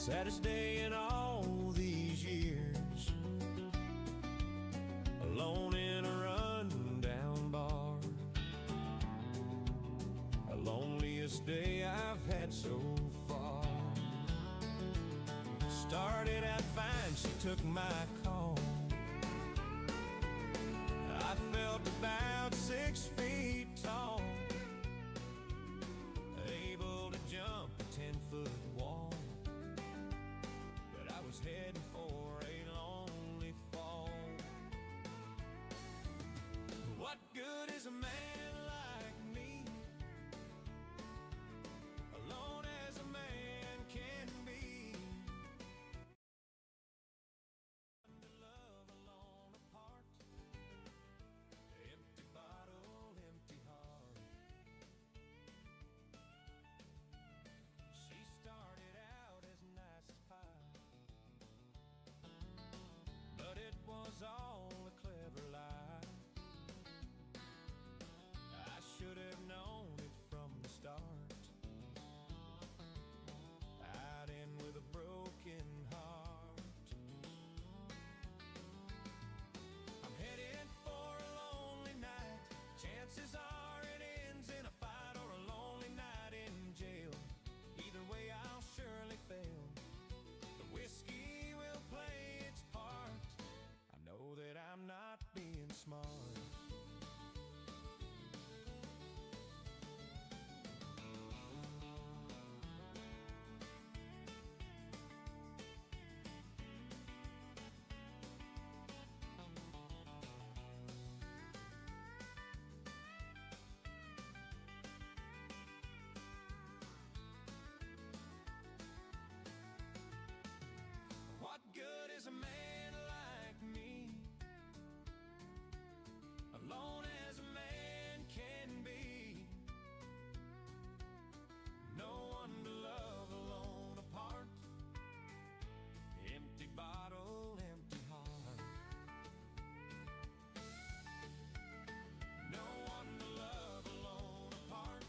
Saddest day in all these years, alone in a rundown bar. The loneliest day I've had so far. Started out fine, she took my call. I felt about 6 feet tall, able to jump a 10-foot wall, but I was heading for a lonely fall. What good is a man like me, alone as a man can be? To love alone apart, empty bottle, empty heart. She started out as nice as pie, but it was all a clever lie. I should have known it from the start. I'd end with a broken heart. I'm headed for a lonely night. Chances are it ends in a fight or a lonely night in jail. Either way I'll surely fail. The whiskey will play its part. I know that I'm not being smart. What good is a man like me, alone as a man can be? No one to love, alone apart. Empty bottle, empty heart. No one to love, alone apart.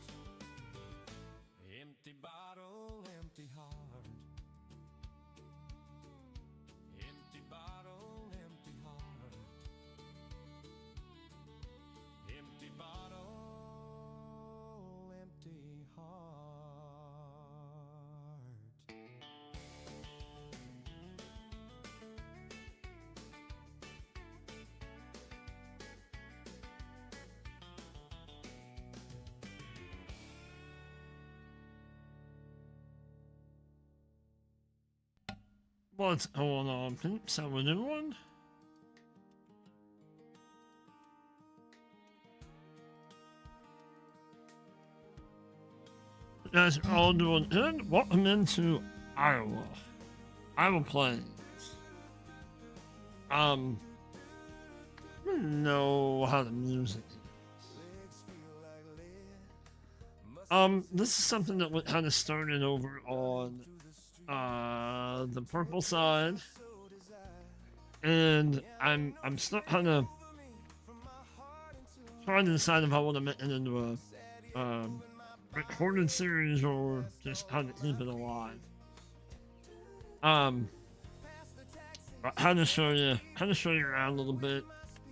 Empty bottle, empty heart. Empty bottle, empty heart. Empty bottle, empty heart. What's going on, peeps? How we doing? You guys are all doing good? Welcome into Iowa. Iowa Plains. I don't know how the music is. This is something that we kind of started over on the purple side, and I'm still kind of trying to decide if I want to make it into a recorded series or just how to keep it alive. How to show you around a little bit,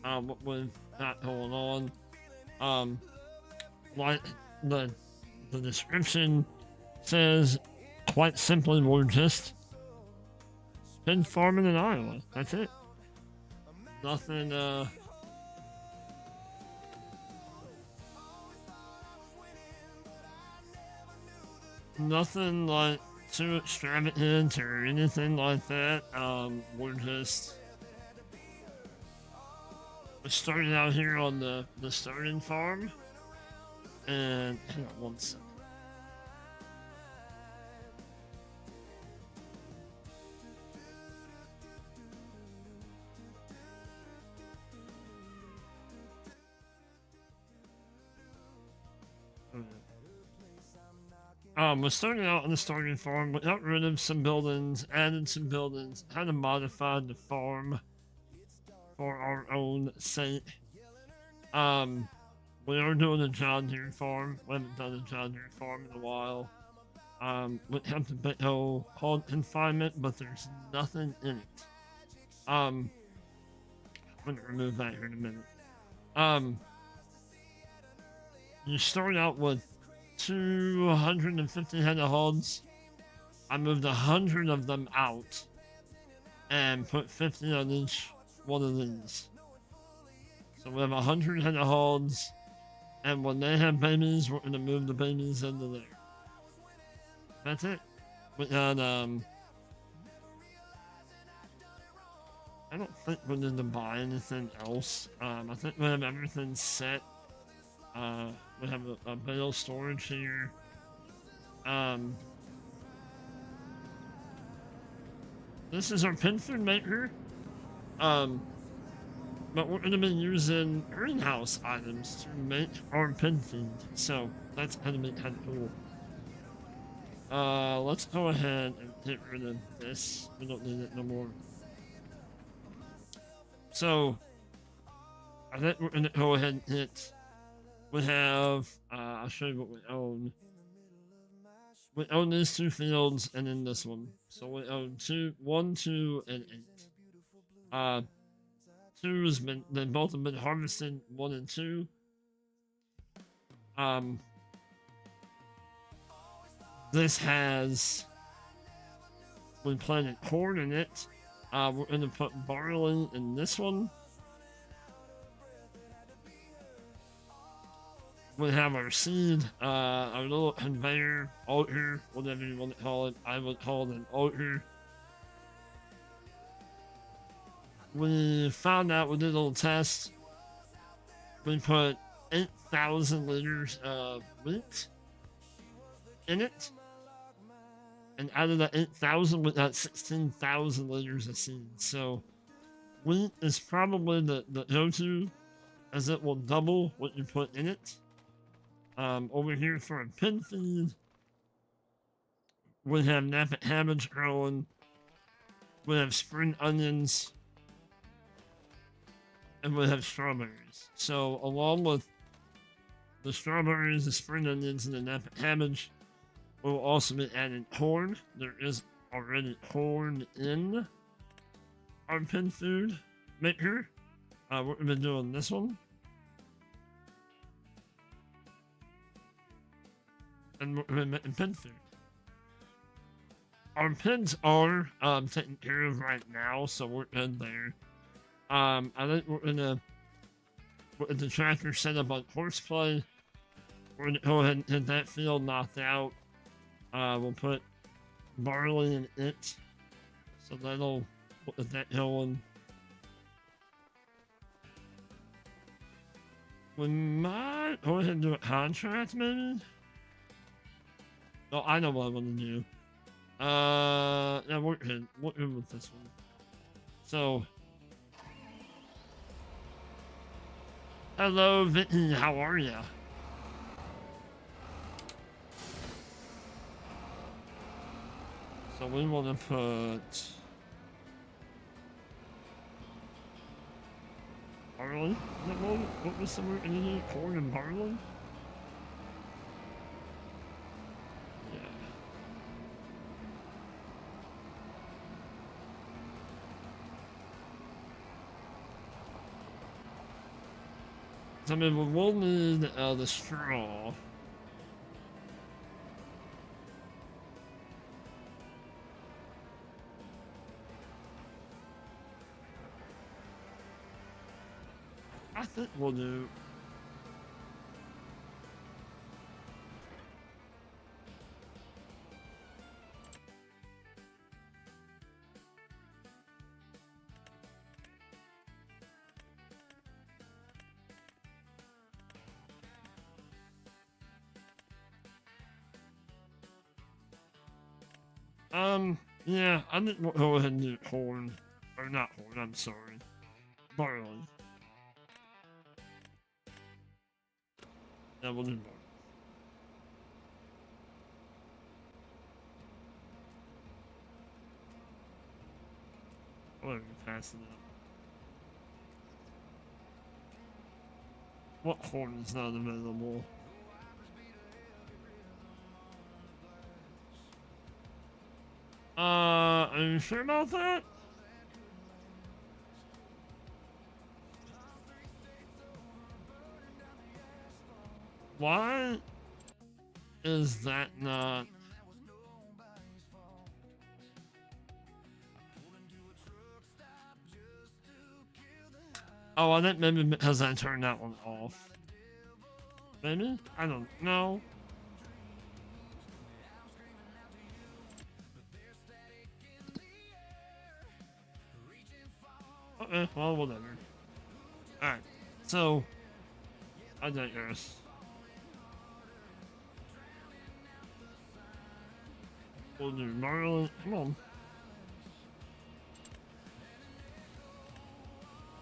what we've got going on. Like the description says, quite simply, we're just been farming in Iowa. That's it. Nothing, nothing like too extravagant or anything like that. We're starting out here on the starting farm, and hang on one second. We're starting out on the starting farm. We got rid of some buildings, added some buildings, kind of modified the farm for our own sake. We are doing a John Deere farm. We haven't done a John Deere farm in a while. would have the bill called confinement, but there's nothing in it. I'm gonna remove that here in a minute. Um, you start out with 250 head of hogs. I moved 100 of them out and put 50 on each one of these. So we have 100 head of hogs, and when they have babies, we're gonna move the babies into there. That's it. We got, I don't think we need to buy anything else. I think we have everything set. We have a bale storage here. This is our pin food maker. But we're gonna be using greenhouse items to make our pin food. So that's gonna be kind of cool. Let's go ahead and get rid of this. We don't need it no more. So, I think we're gonna go ahead and hit. We have, I'll show you what we own. We own these 2 fields and then this one. So we own 1, 2, and 8. 2 has been, they both have been harvested, 1 and 2. This has, we planted corn in it. We're gonna put barley in this one. We have our seed, our little conveyor, altar, whatever you want to call it. I would call it an altar. We found out, we did a little test. We put 8,000 liters of wheat in it. And out of that 8,000, we got 16,000 liters of seed. So, wheat is probably the go-to, as it will double what you put in it. Over here for a pin feed, we have Napa cabbage growing. We have spring onions. And we have strawberries. So, along with the strawberries, the spring onions, and the Napa cabbage, we'll also be adding corn. There is already corn in our pin food maker. We're going to be doing this one. And we're going to be making pin food. Our pins are taken care of right now, so we're good there. I think we're gonna, with the tractor set up on horseplay, we're gonna go ahead and get that field knocked out. We'll put barley in it, so that'll get that going. We might go ahead and do a contract, maybe? Oh, I know what I want to do. Yeah, we're good with this one. So, hello, Vicky, how are ya? So we want to put barley. What was the word? Corn and barley? Yeah. So I mean, we will need the straw. I think we'll do. Yeah, I think we'll go ahead and do corn. Or not corn, I'm sorry. Barley. Yeah, we'll do barley. Whatever, pass it up. What corn is not available? Are you sure about that? Why is that not? Oh, I think maybe because I turned that one off. Maybe? I don't know. Okay, well, whatever. Alright, so, I digress. We'll do Marlin. Come on.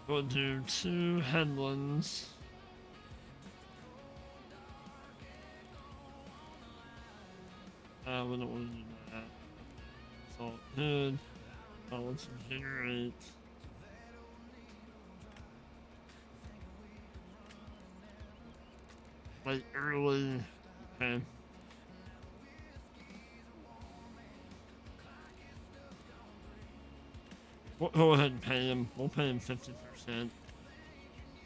We'll do 2 headlands. We don't want to do that. It's all good. Let's generate. Like early. Okay. We'll go ahead and pay him. We'll pay him 50%.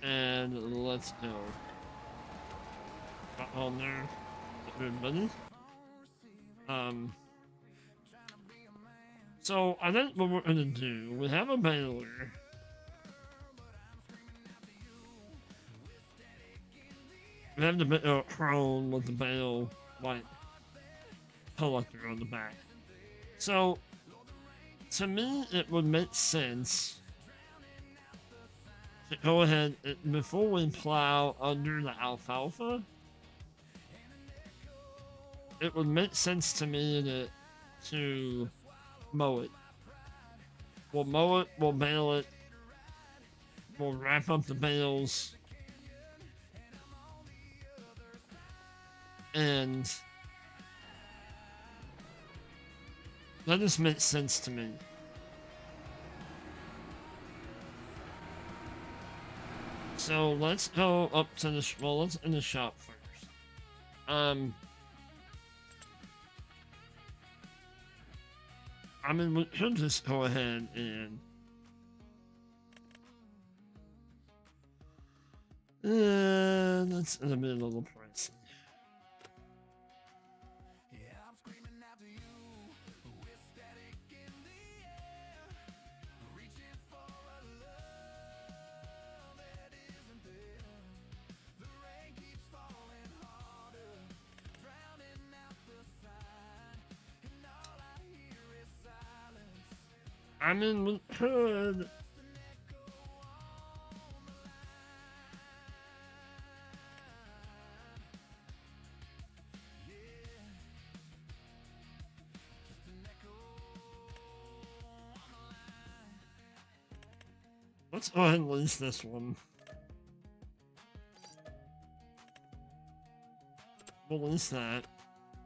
And let's go. Got on there. Everybody. So I think what we're gonna do, we have a baler. We have the crone with the bale white collector on the back. So to me, it would make sense to go ahead and, before we plow under the alfalfa, it would make sense to me to mow it. We'll mow it, we'll bale it, we'll wrap up the bales, and that just makes sense to me. So let's go up to the well, let's in the shop first. I mean, we could just go ahead and that's in the middle of the price. I mean, we could. Let's go ahead and lease this one. We'll lease that.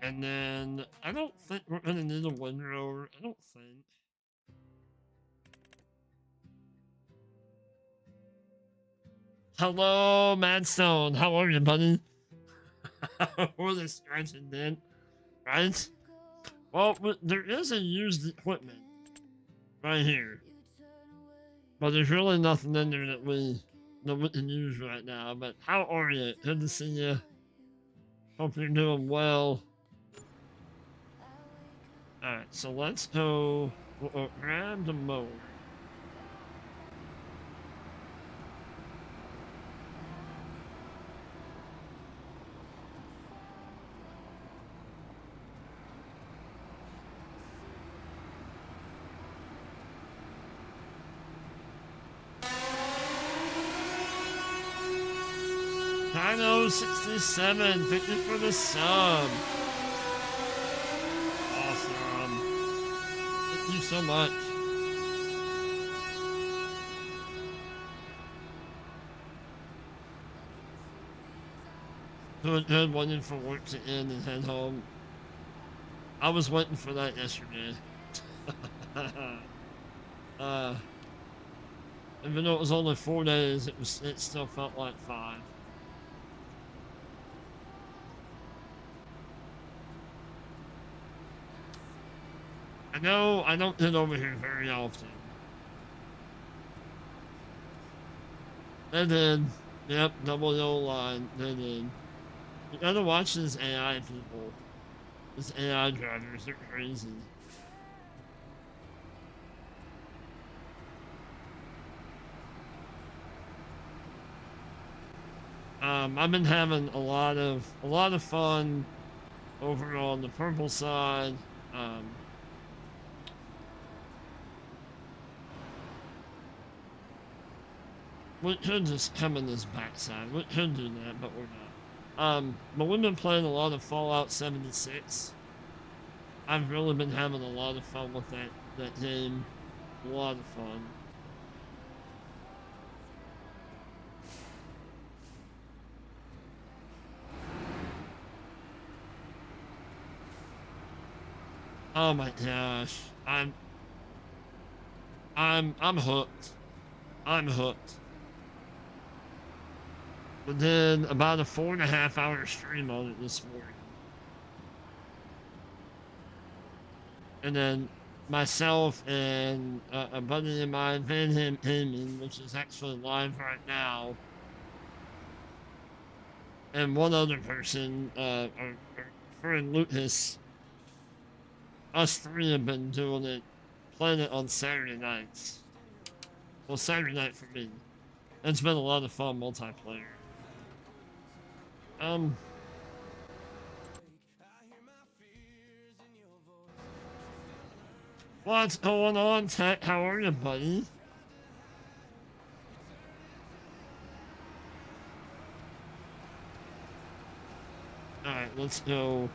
And then, I don't think we're gonna need a windrower. I don't think. Hello, Madstone. How are you, buddy? We're the scratching then, right? Well, there is a used equipment right here, but there's really nothing in there that we can use right now. But how are you? Good to see you. Hope you're doing well. All right, so let's go. We'll grab the mower. Dino67, thank you for the sub. Awesome. Thank you so much. Doing good, waiting for work to end and head home. I was waiting for that yesterday. Even though it was only 4 days, it still felt like 5. I know I don't get over here very often. They did. Yep, double yellow line. They did. You gotta watch these AI people. These AI drivers, they're crazy. I've been having a lot of fun over on the purple side. We could just come in this backside. We could do that, but we're not. But we've been playing a lot of Fallout 76. I've really been having a lot of fun with that game. A lot of fun. Oh my gosh. I'm hooked. I'm hooked. We did about a 4.5 hour stream on it this morning. And then myself and a buddy of mine, Farmin, which is actually live right now, and one other person, our friend Lucas, us three have been doing it, playing it on Saturday nights. Well, Saturday night for me. It's been a lot of fun multiplayer. What's going on, Tech? How are you, buddy? Alright, let's go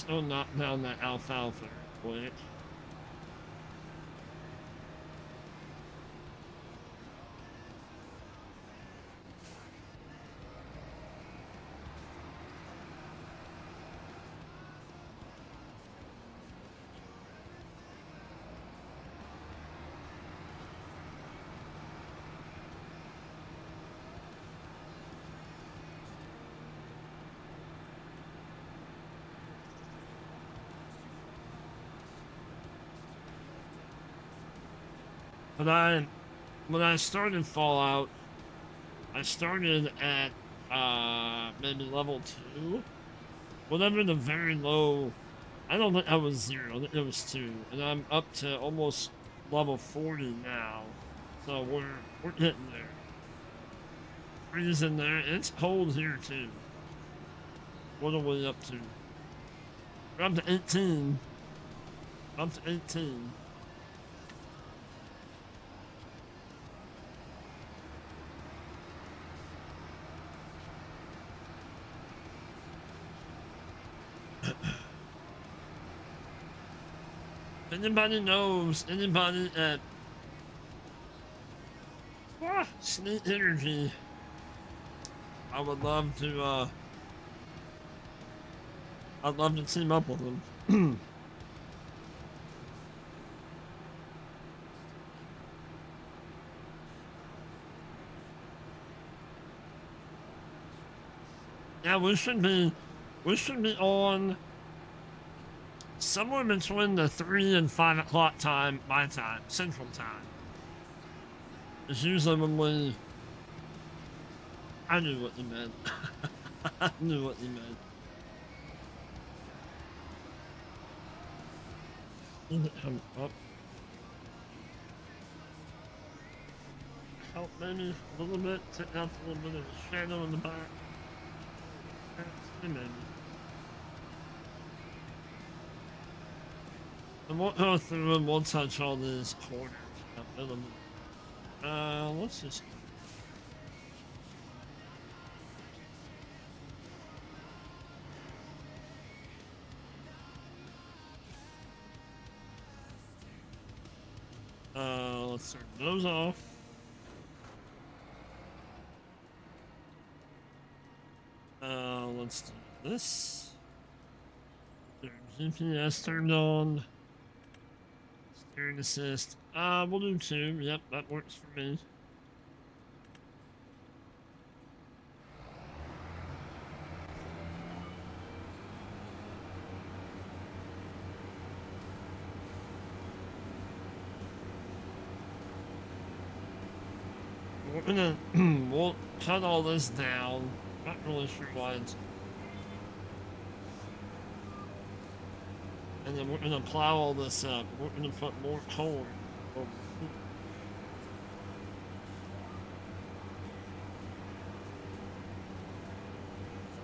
knock down that alfalfa real quick. But when I started Fallout, I started at maybe level 2. Whatever the very low, I don't think I was 0, I think it was 2. And I'm up to almost level 40 now. So we're getting there. Freezing there. It's cold here too. What are we up to? We're up to 18. Up to 18. Anybody knows, anybody at Sneak Energy, I would love to I'd love to team up with them. Yeah, we should be on somewhere between the 3 and 5 o'clock time, my time, Central Time. It's usually when we... I knew what you meant. I knew what you meant. Come up. Help maybe a little bit, take out a little bit of the shadow in the back. Maybe. And we'll go through and we'll touch all these corners in a minute. Let's just... let's turn those off. Let's do this. GPS turned on. Steering assist. We'll do 2. Yep, that works for me. we're gonna we'll cut all this down. Not really sure why it's. And then we're gonna plow all this up. We're gonna put more corn over here.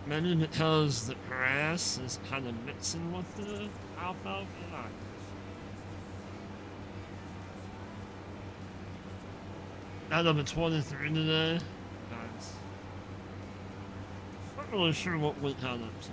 Maybe because the grass is kind of mixing with the alfalfa. Out of a 23 today. Nice. Not really sure what went down up to.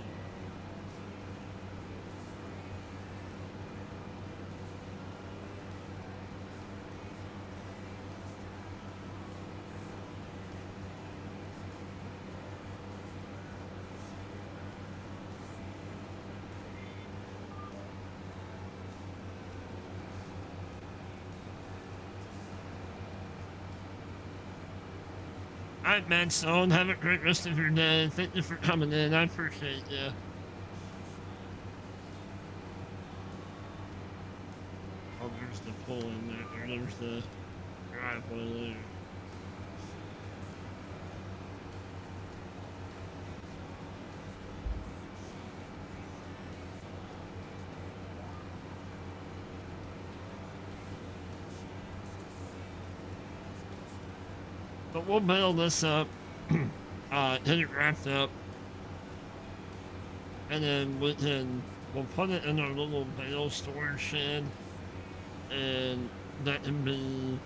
Alright, man, Stone, have a great rest of your day. Thank you for coming in. I appreciate you. Oh, there's the pull in there. There's the driveway there. But we'll build this up, get it wrapped up, and then we'll put it in our little bale storage shed, and that can be,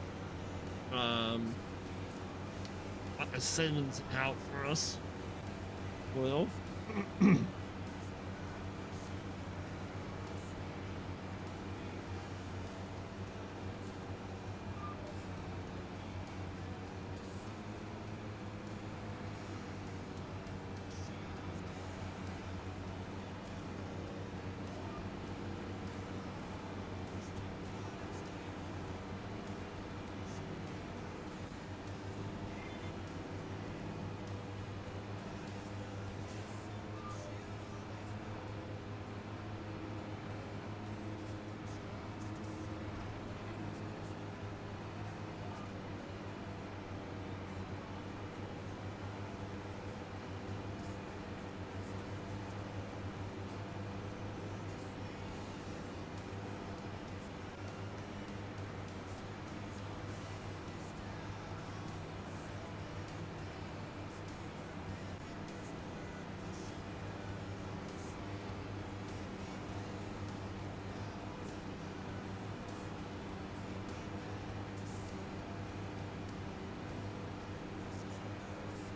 like a savings account for us. Well.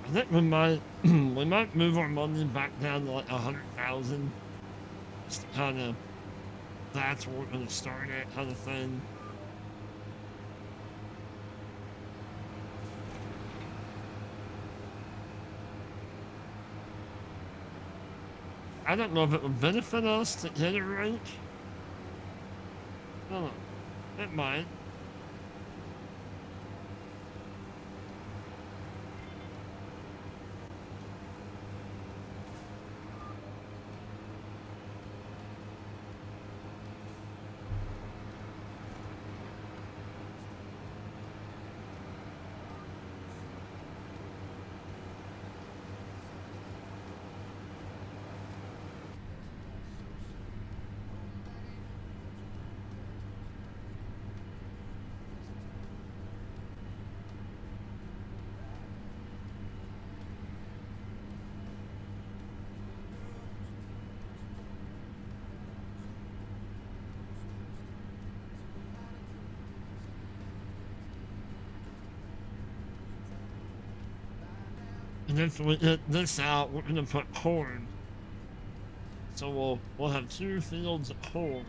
I think we might move our money back down to like 100,000. Just kind of, that's where we're gonna start at, kind of thing. I don't know if it would benefit us to hit a rank. I don't know. It might. And if we hit this out, we're gonna put corn. So we'll have 2 fields of corn.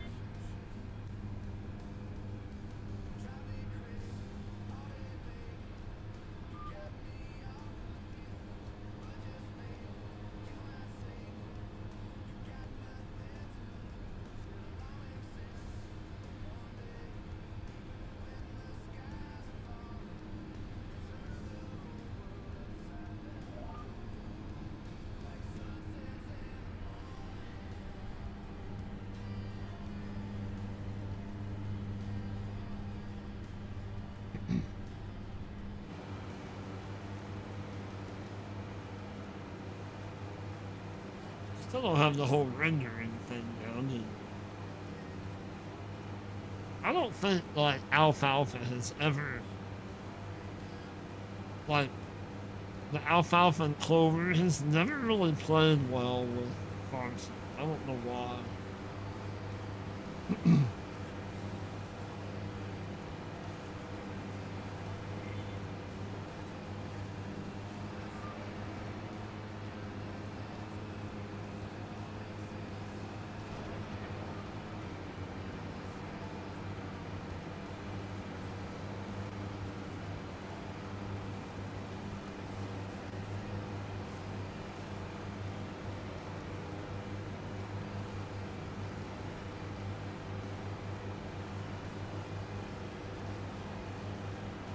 Still don't have the whole rendering thing down. And I don't think like alfalfa has ever like the alfalfa and clover has never really played well with farm sim. I don't know why.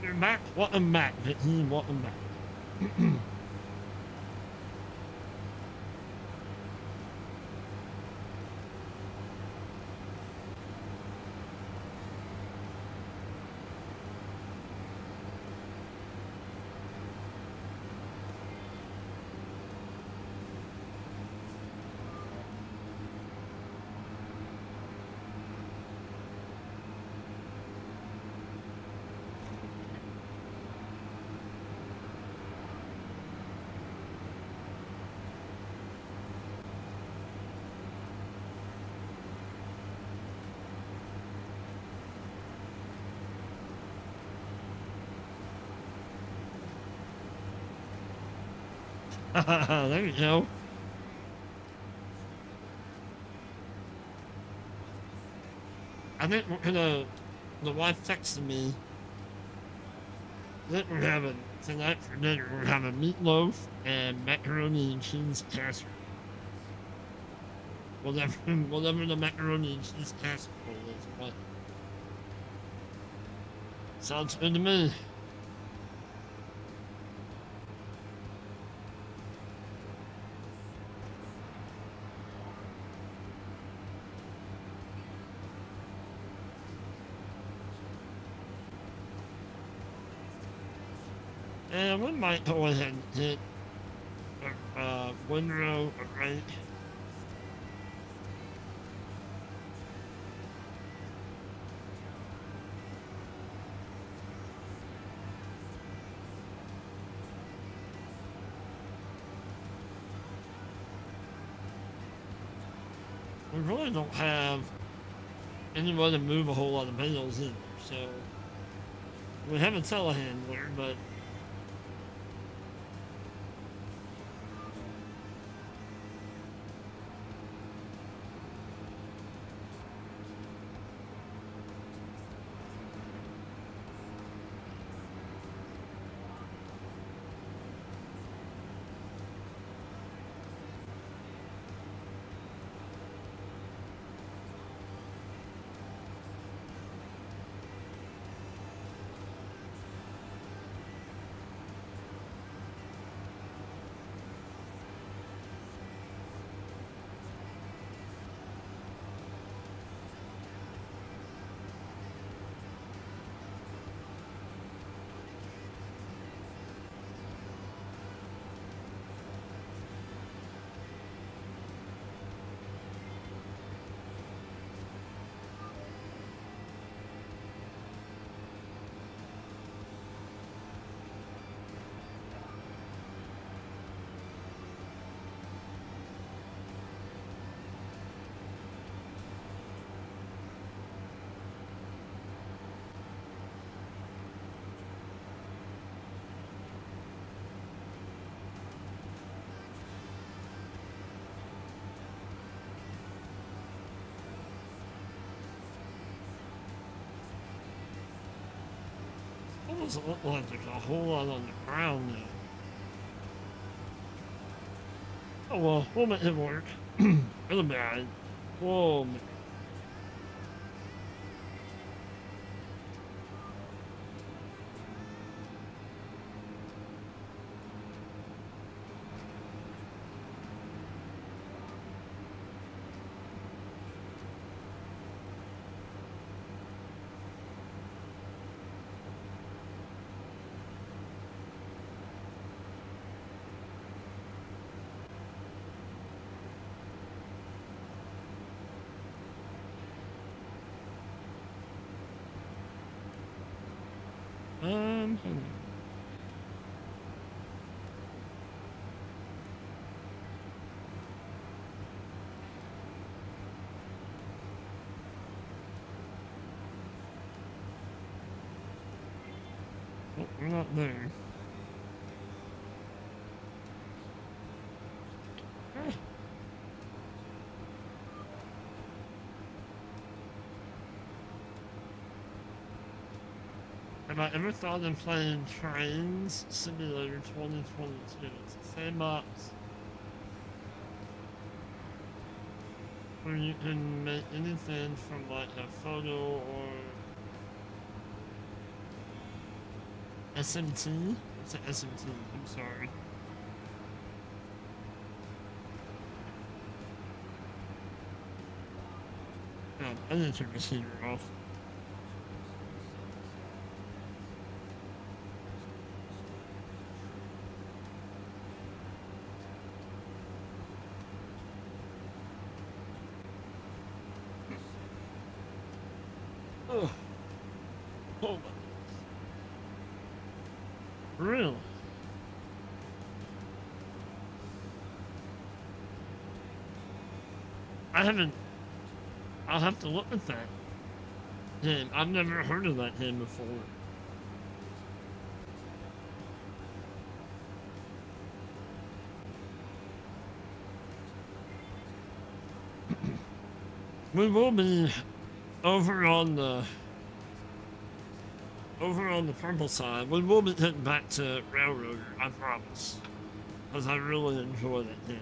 You're back. Welcome back, Vicky. Welcome back. There you go. I think we're gonna. The wife texted me. I think we're having tonight for dinner. We're having meatloaf and macaroni and cheese casserole. Whatever the macaroni and cheese casserole is. What? Sounds good to me. And we might go ahead and hit windrow right. We really don't have any way to move a whole lot of bales either, so we have a telehandler, but it doesn't look like there's a whole lot on the ground there. Oh well, we'll make it work. It'll be alright. Whoa. Hold on. Oh, we're not there. Ah. Have I ever thought of playing Trains Simulator 2022? It's a sandbox where you can make anything from like a photo or SMT? It's an SMT, I'm sorry. God, I didn't turn the heater off. Oh, hold on. Really? I haven't. I'll have to look at that hymn. I've never heard of that hymn before. We will be over on the purple side. We will be heading back to Railroader, I promise, because I really enjoy that hymn.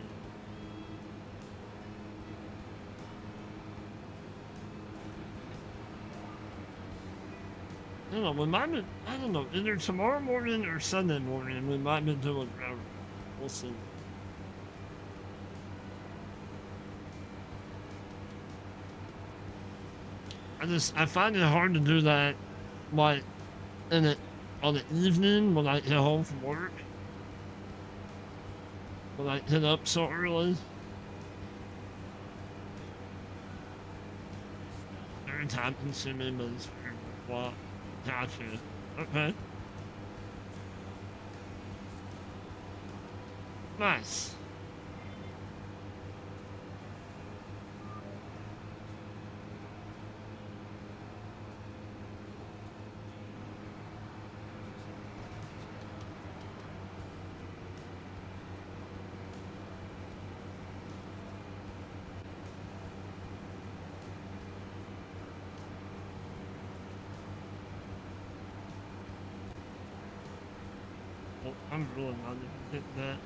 I don't know, we might be, I don't know, either tomorrow morning or Sunday morning, we might be doing Railroader. We'll see. I find it hard to do that, like, on the evening when I get home from work. When I get up so early. Very time consuming, but it's very worthwhile. Gotcha. Okay. Nice. Oh, I'm really not even hitting that.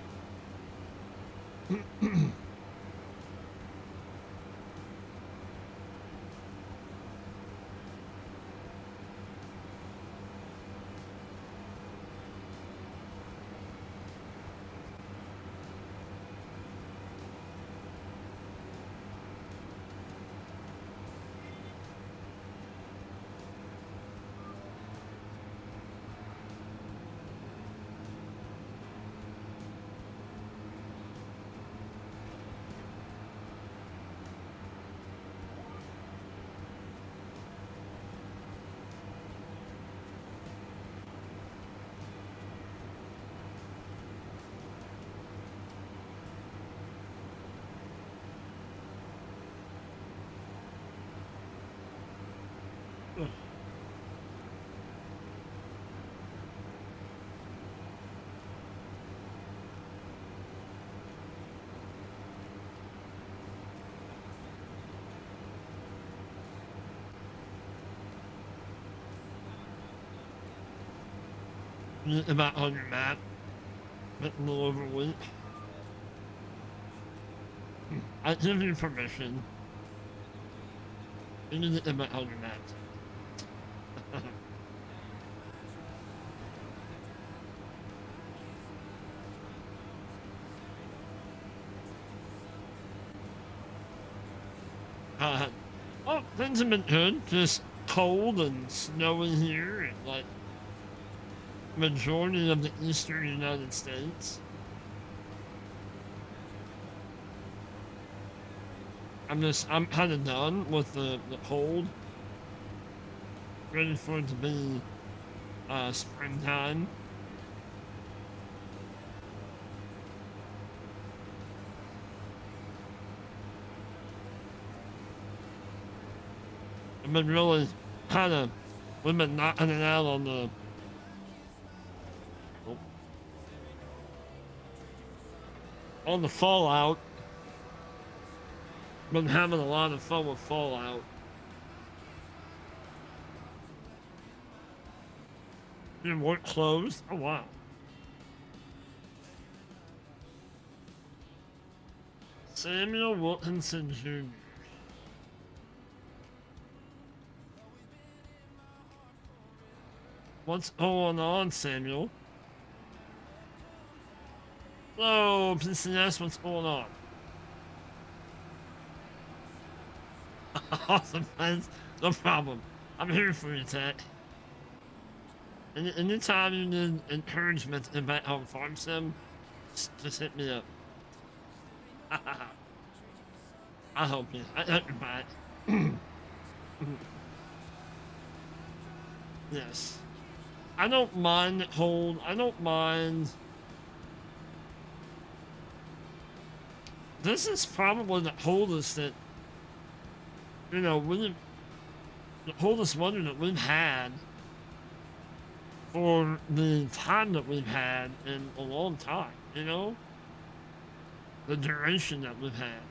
About on your map, but a little overweight. I give you permission. You need to about on your map. Well, things have been good. Just cold and snowy here, and like majority of the eastern United States. I'm kind of done with the cold. Ready for it to be springtime. I've been really kind of, we've been knocking it out on the, on the Fallout. Been having a lot of fun with Fallout. Your work closed? Oh wow. Samuel Wilkinson Jr. What's going on, Samuel? Hello, PCS, what's going on? Awesome, friends. No problem. I'm here for you, Tech. Anytime you need encouragement about how farm sim, just hit me up. I'll help you. I help you back. Yes. I don't mind hold. I don't mind. This is probably the oldest that, you know, the oldest wonder that we've had for the time that we've had in a long time, you know? The duration that we've had.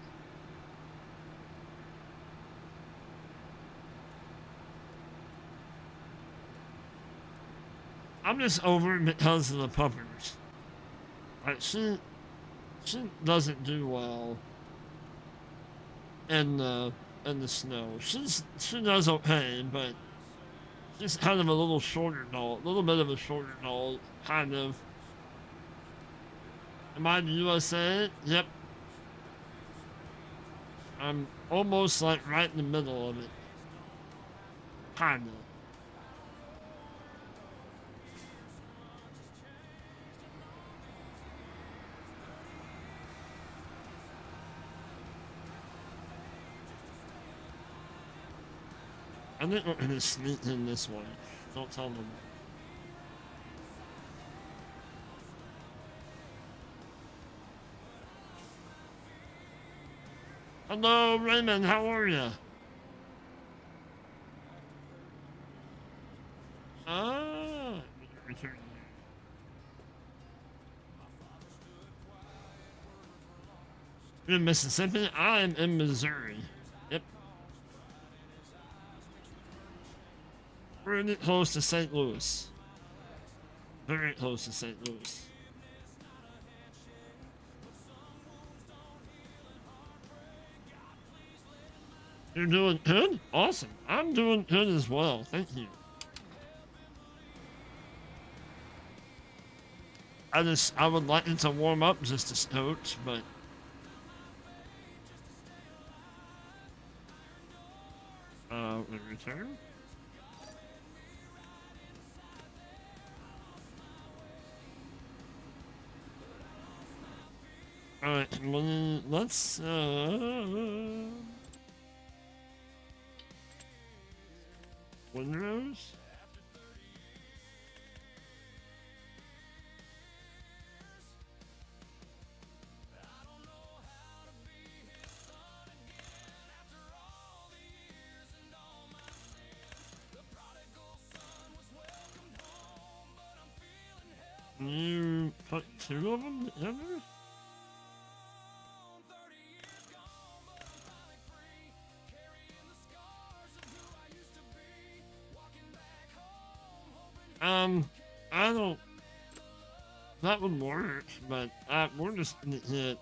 I'm just over it because of the puppers. Like, she doesn't do well in the snow. She does okay, but she's kind of a little shorter doll, a little bit of a shorter doll, kind of. Am I in the USA? Yep. I'm almost like right in the middle of it. Kind of. I think we're gonna sneak in this way. Don't tell them. Hello, Raymond. How are you? Ah, return. You're in Mississippi. I'm in Missouri. Yep. Pretty close to St. Louis. Very close to St. Louis. You're doing good? Awesome. I'm doing good as well. Thank you. I would like it to warm up just a scotch, but return. Alright, well, let's Windrose? Can you put two of them together? I don't. That would work, but we're just gonna hit.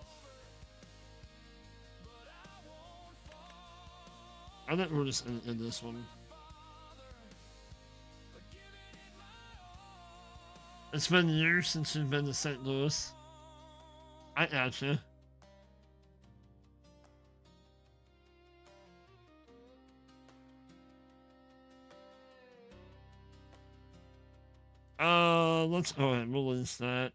I think we're just gonna hit this one. It's been years since you've been to St. Louis. I gotcha. Let's go ahead and release that.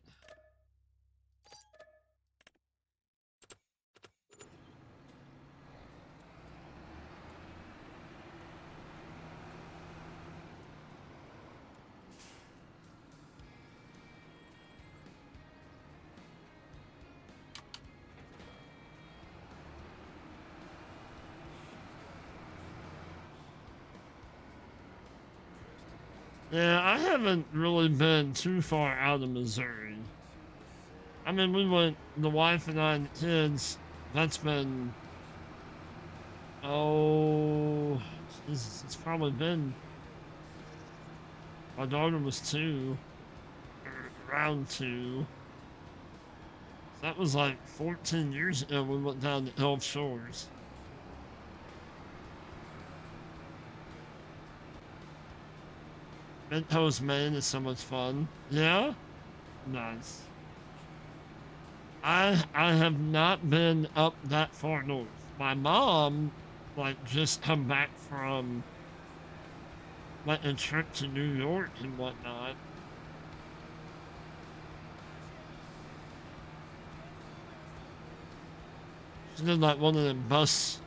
Yeah, I haven't really been too far out of Missouri. I mean, we went, the wife and I and the kids, that's been, oh, Jesus, it's probably been, my daughter was 2, or around 2. That was like 14 years ago we went down to Gulf Shores. Midcoast, Maine is so much fun. Yeah? Nice. I have not been up that far north. My mom, like, just come back from, like, a trip to New York and whatnot. She did, like, one of the bus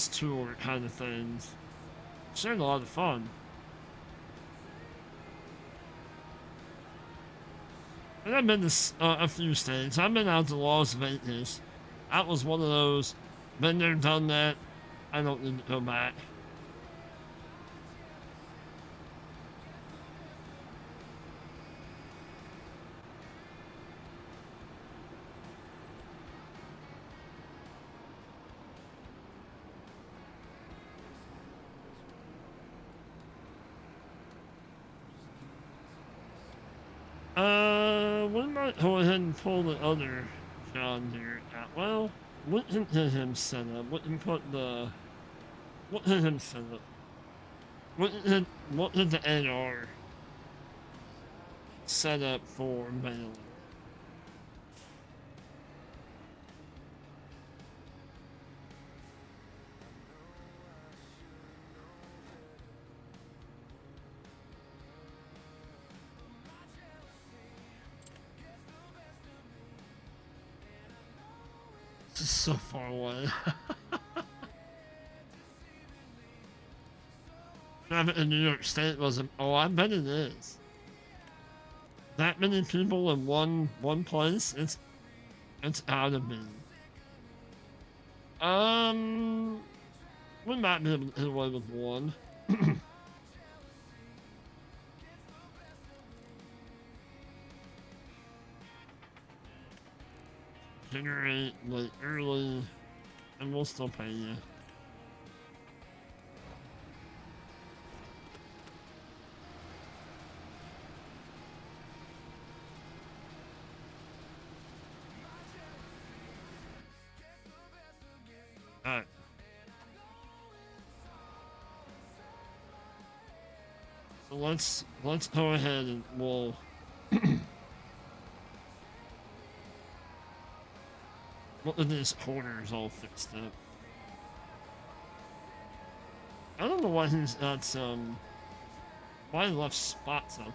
tour kind of things. She had a lot of fun. And I've been to a few states. I've been out to Las Vegas. That was one of those, been there, done that. I don't need to go back. We might go ahead and pull the other John here out. Well, what did him set up? What did him set up? What did the NR set up for mailing? This is so far away. Traffic in New York State wasn't. Oh, I bet it is. That many people in one place. It's out of me. We might be able to get away with one. Generate like early, and we'll still pay you. Alright. So let's go ahead and we'll look at this corner's all fixed up. I don't know why he's got some why he left spots out there.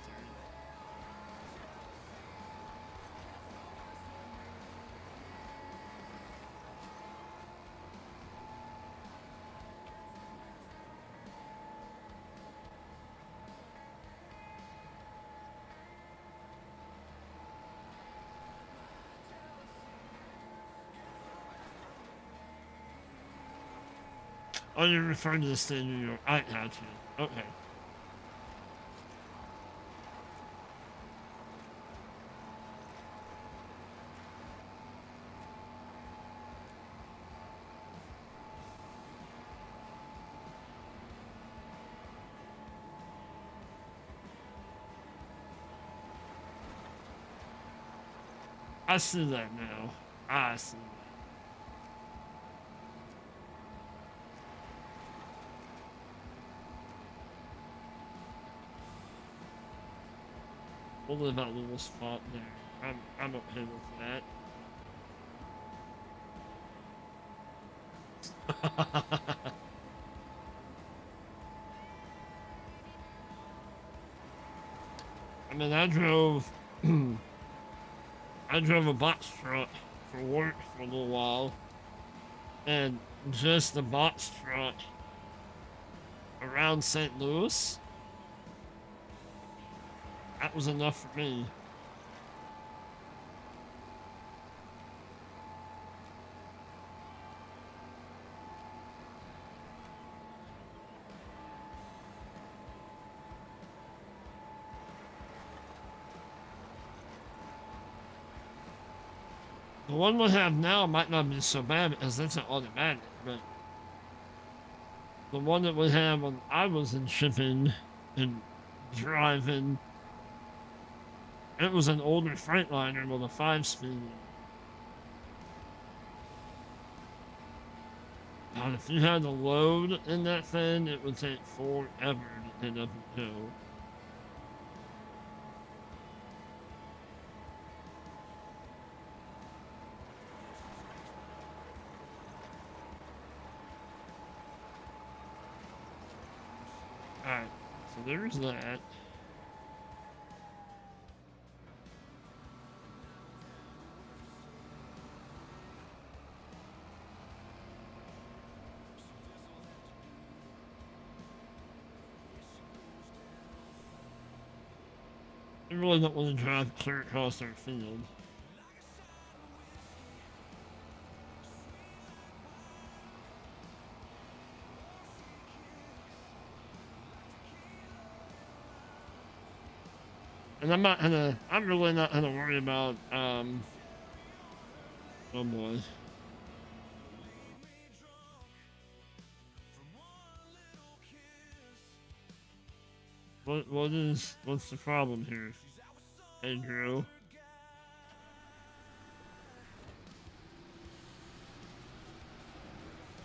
Oh, you're referring to the state of New York. I got you. Okay. I see that now. I see that. We'll leave that little spot there. I'm okay with that. I mean, I drove a box truck for work for a little while, and just the box truck around St. Louis, that was enough for me. The one we have now might not be so bad because that's an automatic, but the one that we had when I was in shipping and driving, it was an older Freightliner with a 5-speed. And if you had a load in that thing, it would take forever to get up a hill. Alright, so there's that. I really don't want to drive clear across our field. And I'm really not gonna worry about, oh boy. What's the problem here, Andrew?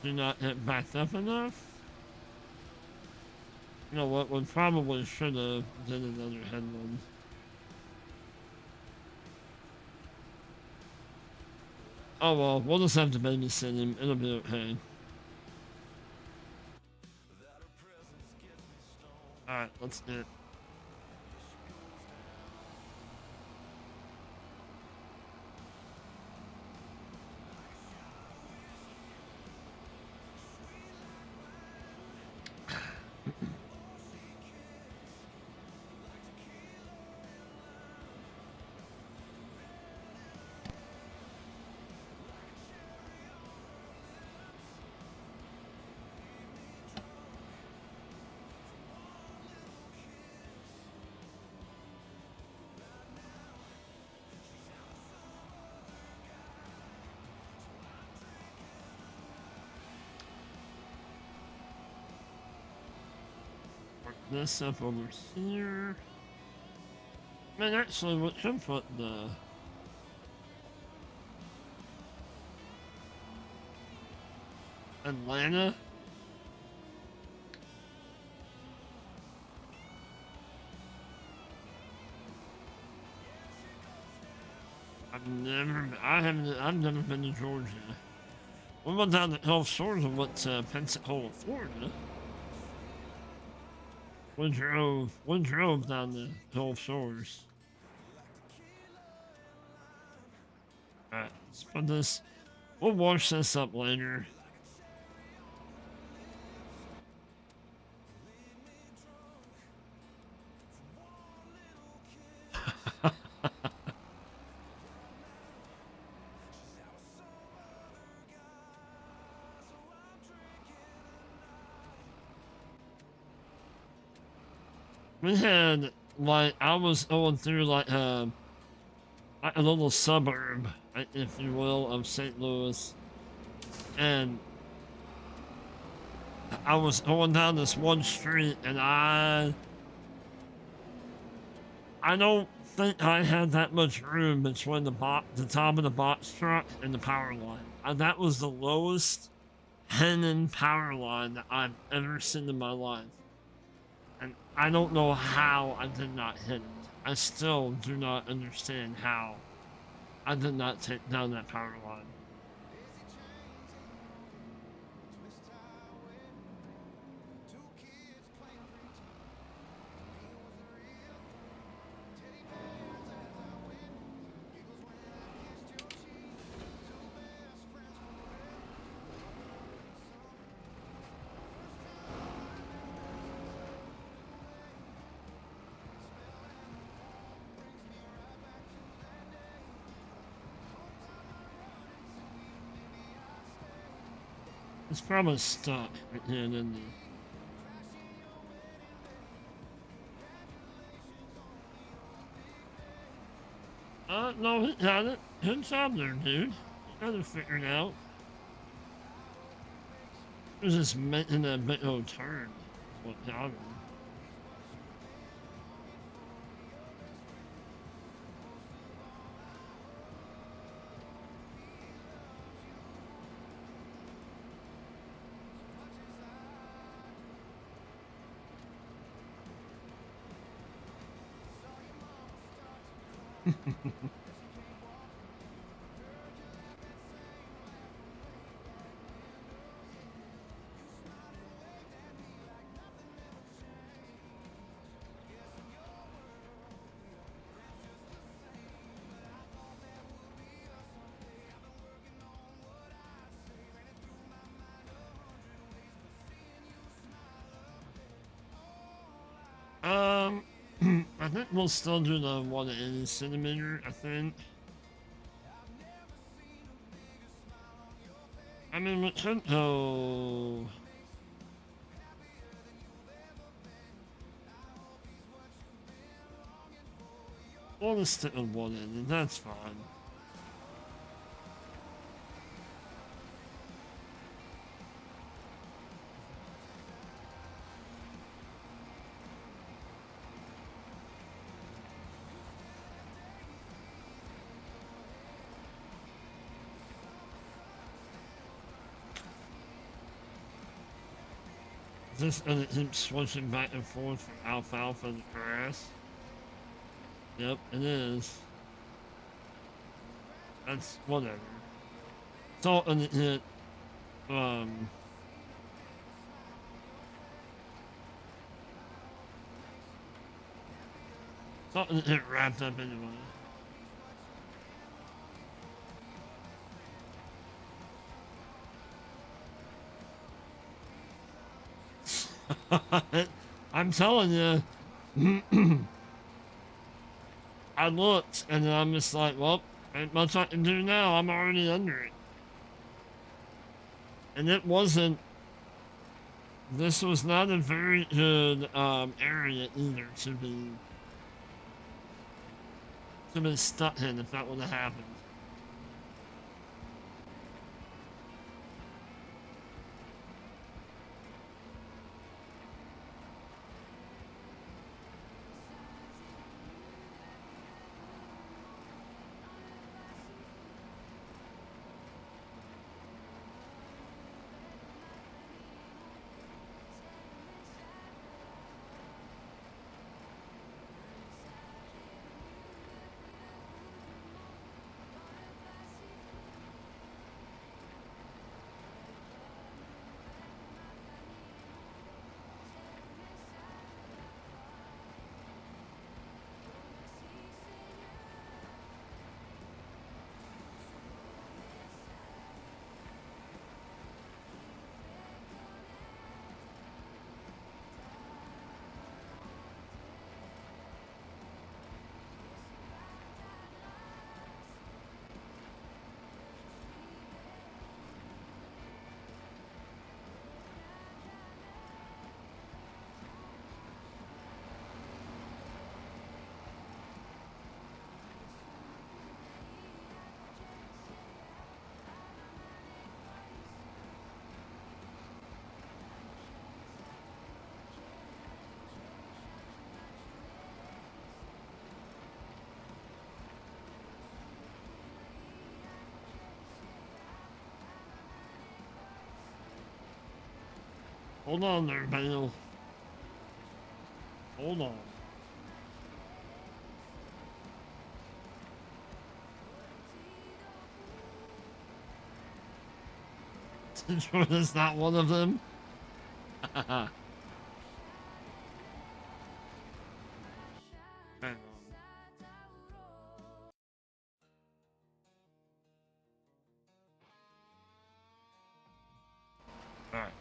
Do not get backed up enough? You know what, we probably should have did another headland. Oh well, we'll just have to babysit him, it'll be okay. Alright, let's do it. This up over here. Man, actually, what should put the Atlanta? I've never been to Georgia. We went down the Gulf Shores and went to Pensacola, Florida. We drove down the Gulf Shores. Alright, let's put this. We'll wash this up later. We had, like, I was going through, like a little suburb, if you will, of St. Louis. And I was going down this one street, and I don't think I had that much room between the top of the box truck and the power line. That was the lowest hanging power line that I've ever seen in my life. And I don't know how I did not hit it. I still do not understand how I did not take down that power line. It's probably stuck right here, isn't it? No, he got it. Good job there, dude. You got it figured out. He was just making a big old turn. That's what got him. I think we'll still do the 180 centimeter, I think. I mean, we could go... We'll just stick with 180, that's fine. This and it keeps switching back and forth from alfalfa to grass. Yep, it is. That's whatever. So, and it hit, something that hit wrapped up anyway. I'm telling you, I looked and then I'm just like, well, ain't much I can do now. I'm already under it. And it wasn't, this was not a very good area either to be stuck in if that would have happened. Hold on there, Bale. Hold on. That's not one of them. Hang on. All right.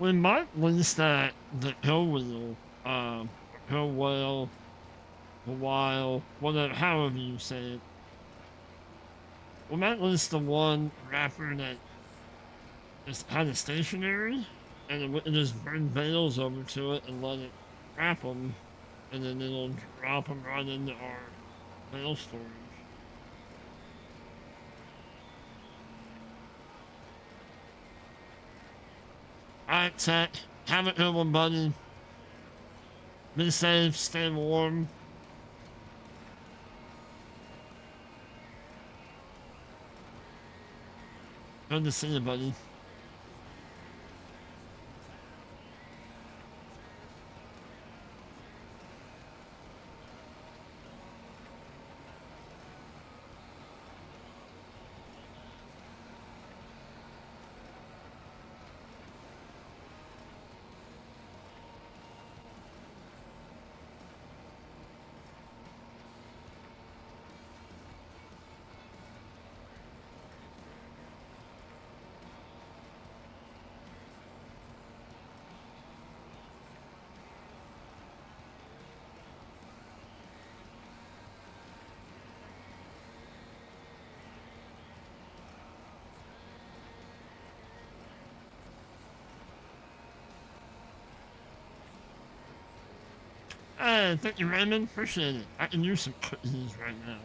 We might list that the hill wheel, hill whale, a while, whatever, however you say it. We might list the one wrapper that is kind of stationary, and then we can just bring bales over to it and let it wrap them, and then it'll drop them right into our bale storage. Alright, Tech. Have a good one, buddy. Be safe, stay warm. Good to see you, buddy. Hey, thank you, Raymond. Appreciate it. I can use some cookies right now.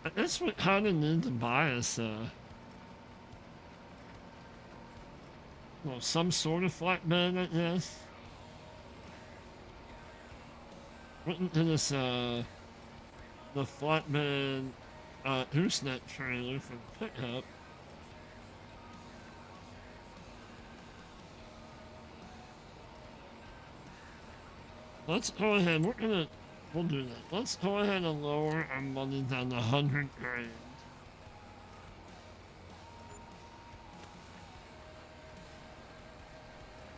I guess we kind of need to buy us, well, some sort of flatbed, I guess. Went into this, the flatbed, gooseneck trailer for the pickup. Let's go ahead, we'll do that. Let's go ahead and lower our money down to 100 grand.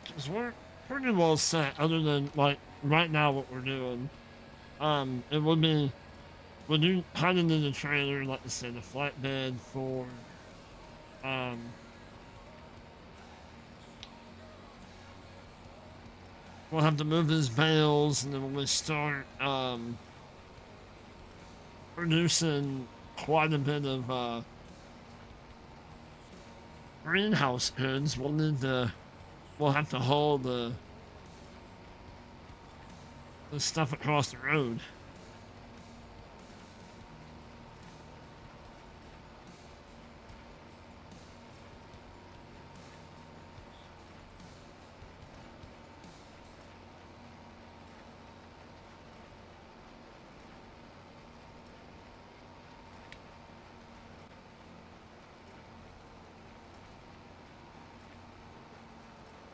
Because we're pretty well set, other than, like, right now what we're doing. It would be, we do kind of need a trailer, like I said, a flatbed for, we'll have to move his bales, and then when we start, producing quite a bit of, greenhouse goods, we'll have to haul the stuff across the road.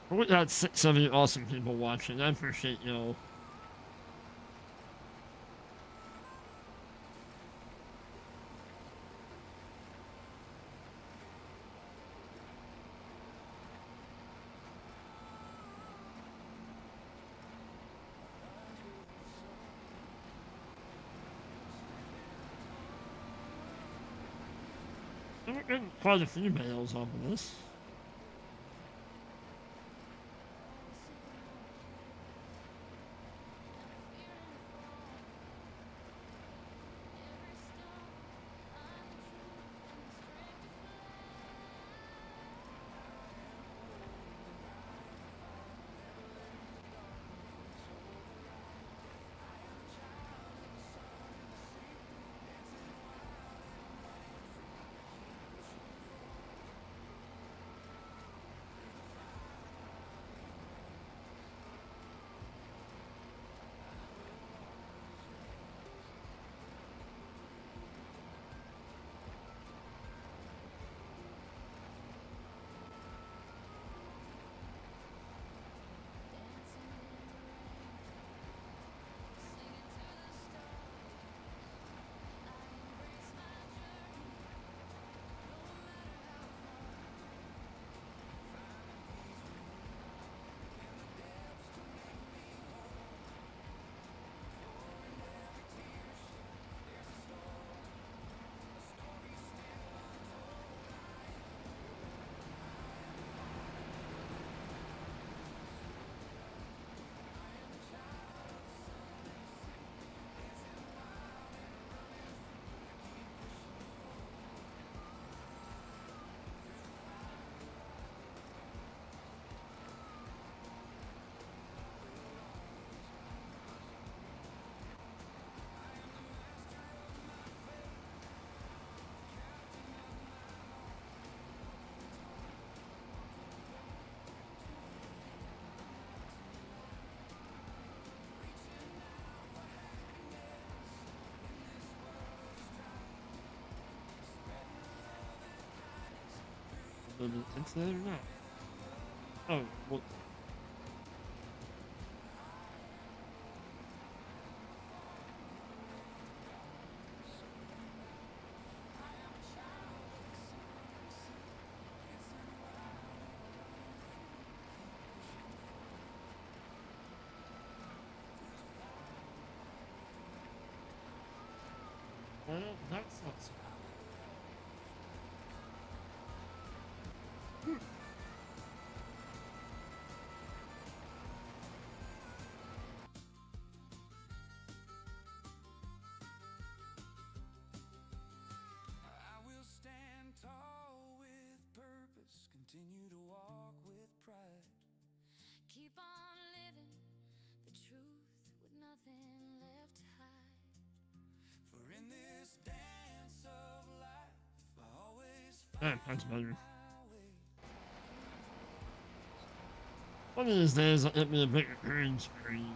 We got 6 of you awesome people watching. I appreciate y'all. We're getting quite a few bales off of this. whether it's there or not. Oh, well. Well, that's not so. I will stand tall with purpose, continue to walk with pride. Keep on living the truth with nothing left to hide. For in this dance of life, I always That's better. find my way. One of these days, I'll get me a bigger green screen.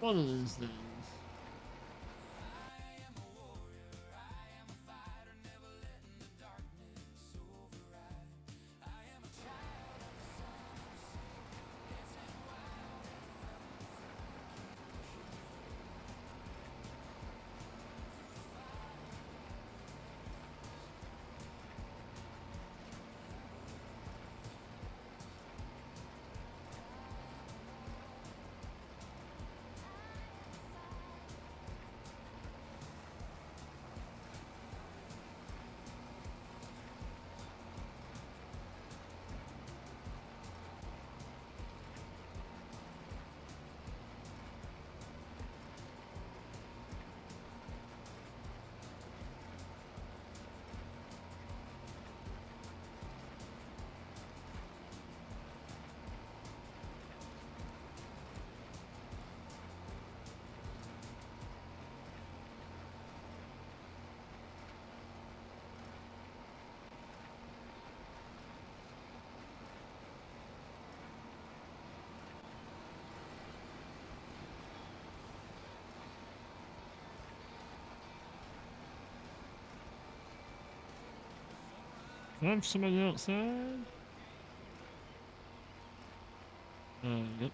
One of these days. I am a warrior, I am a fighter, never letting the darkness override. I am a child of the sun of the sea, dancing wild and running free. Keep pushing Do I have somebody outside? Yep.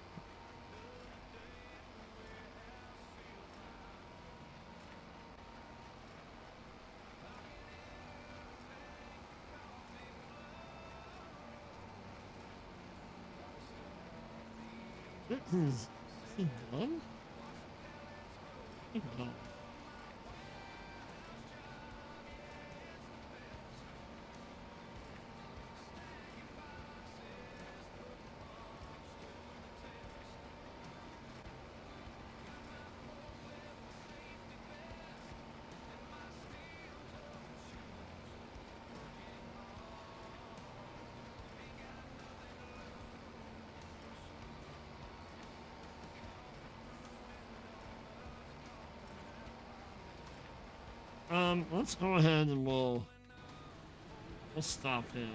This is he done? He done. Let's go ahead and we'll stop him.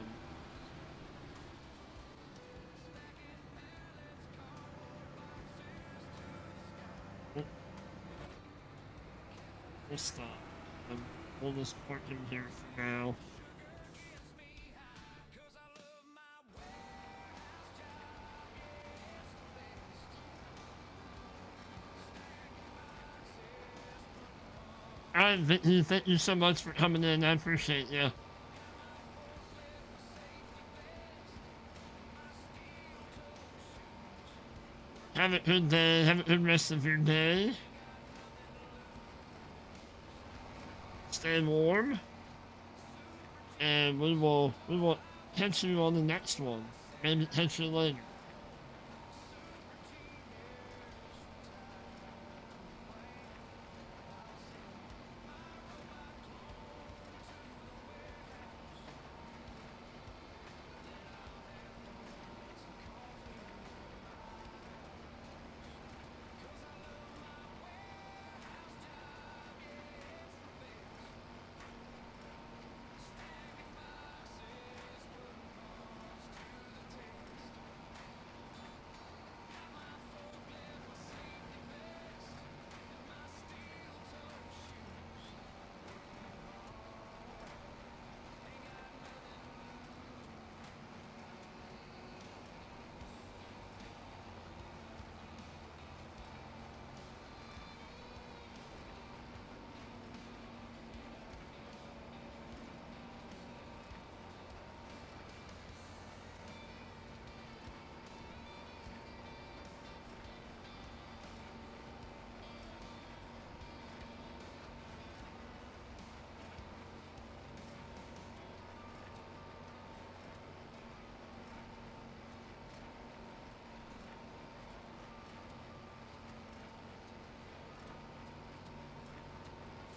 We'll stop. We'll just park him here for now. Alright, Vicky, thank you so much for coming in. I appreciate you. Have a good day. Have a good rest of your day. Stay warm. And we will catch you on the next one. Maybe catch you later.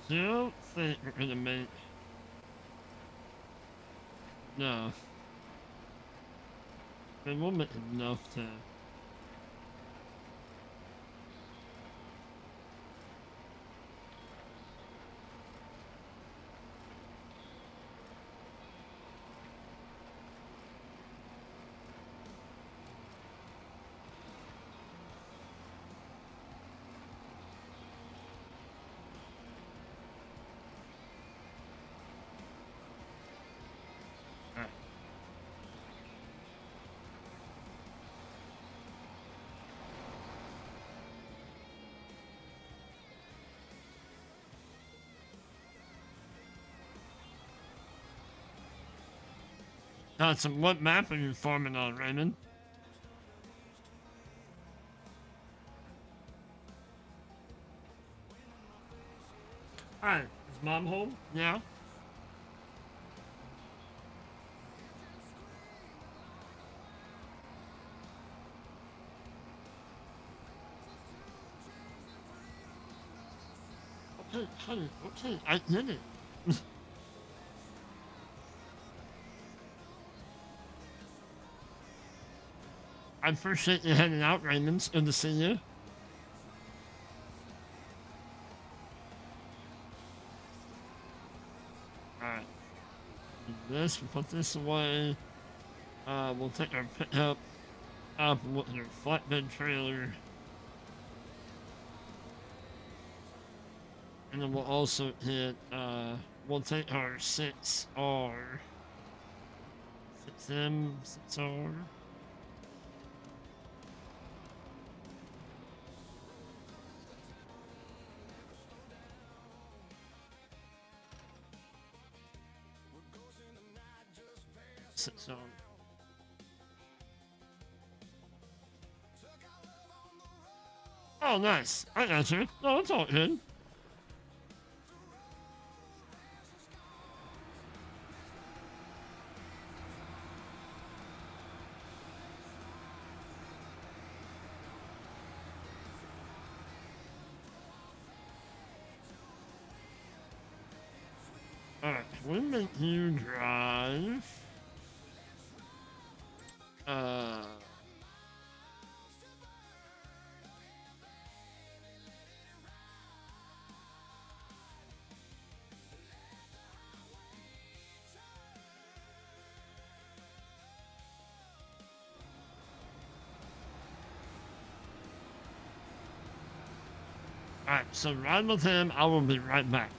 don't think we're gonna make. No. I mean, we'll make enough to. Alright. So what map are you farming on, Raymond? Alright, is mom home? Yeah. Okay, honey, okay, I did it. I appreciate you heading out, Raymond. It's good to see you. Alright. This, we'll put this away. We'll take our pickup up with our flatbed trailer. And then we'll also hit, we'll take our 6R. 6M, 6R. So, oh, nice. I got you. No, it's all good. Alright, we make you drive. Alright, so ride with him. I will be right back.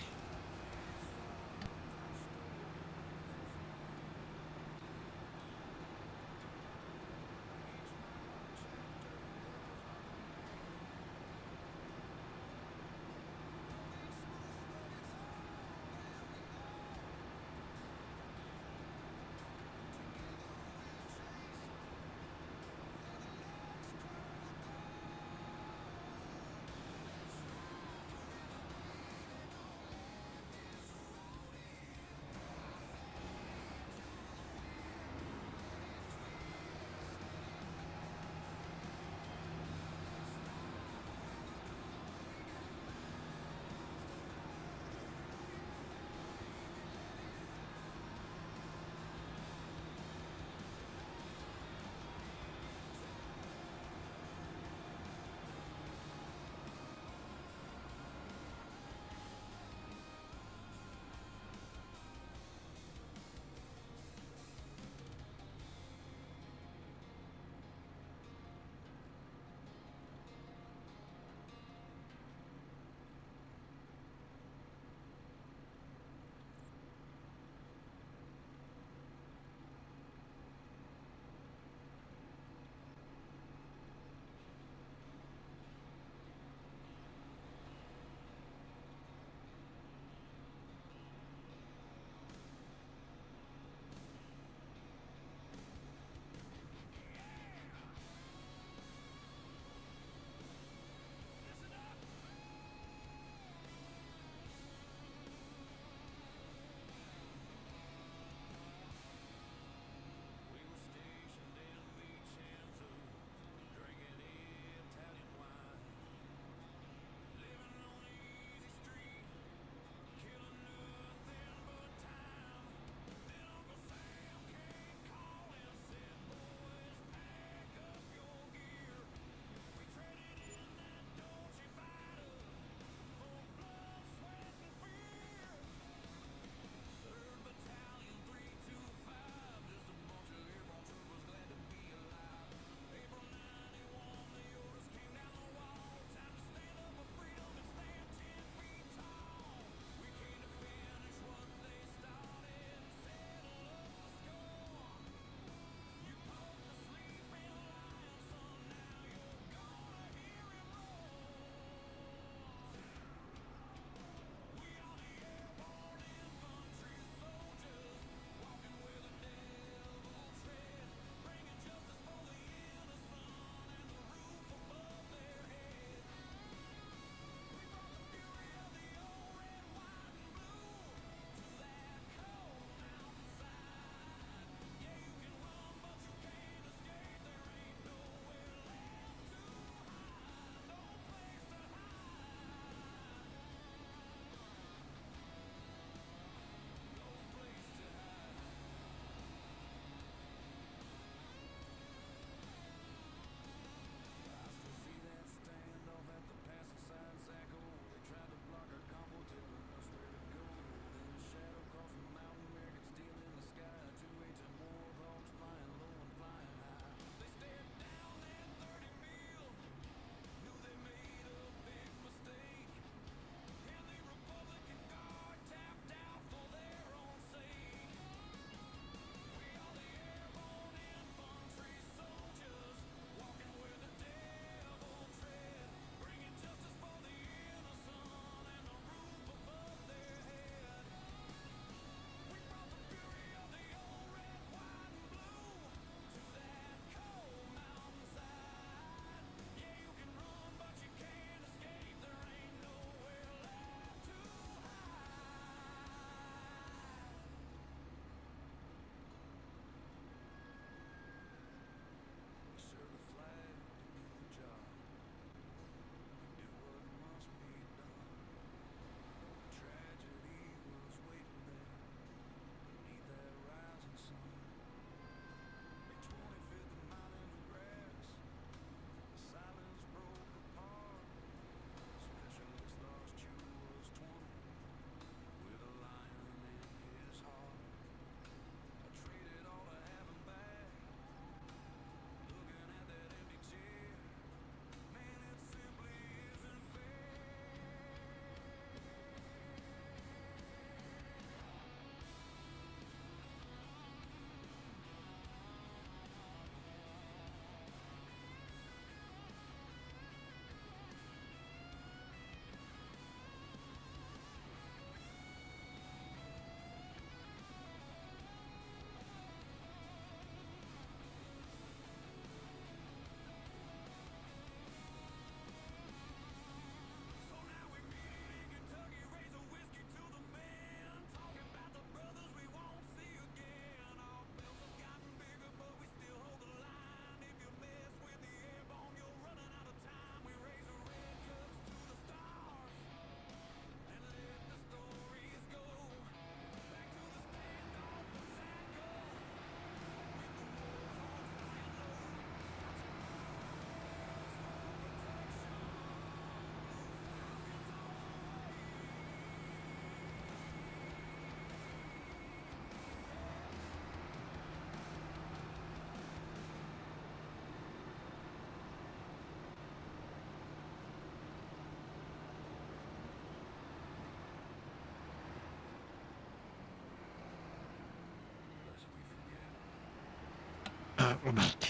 Alright, we're back.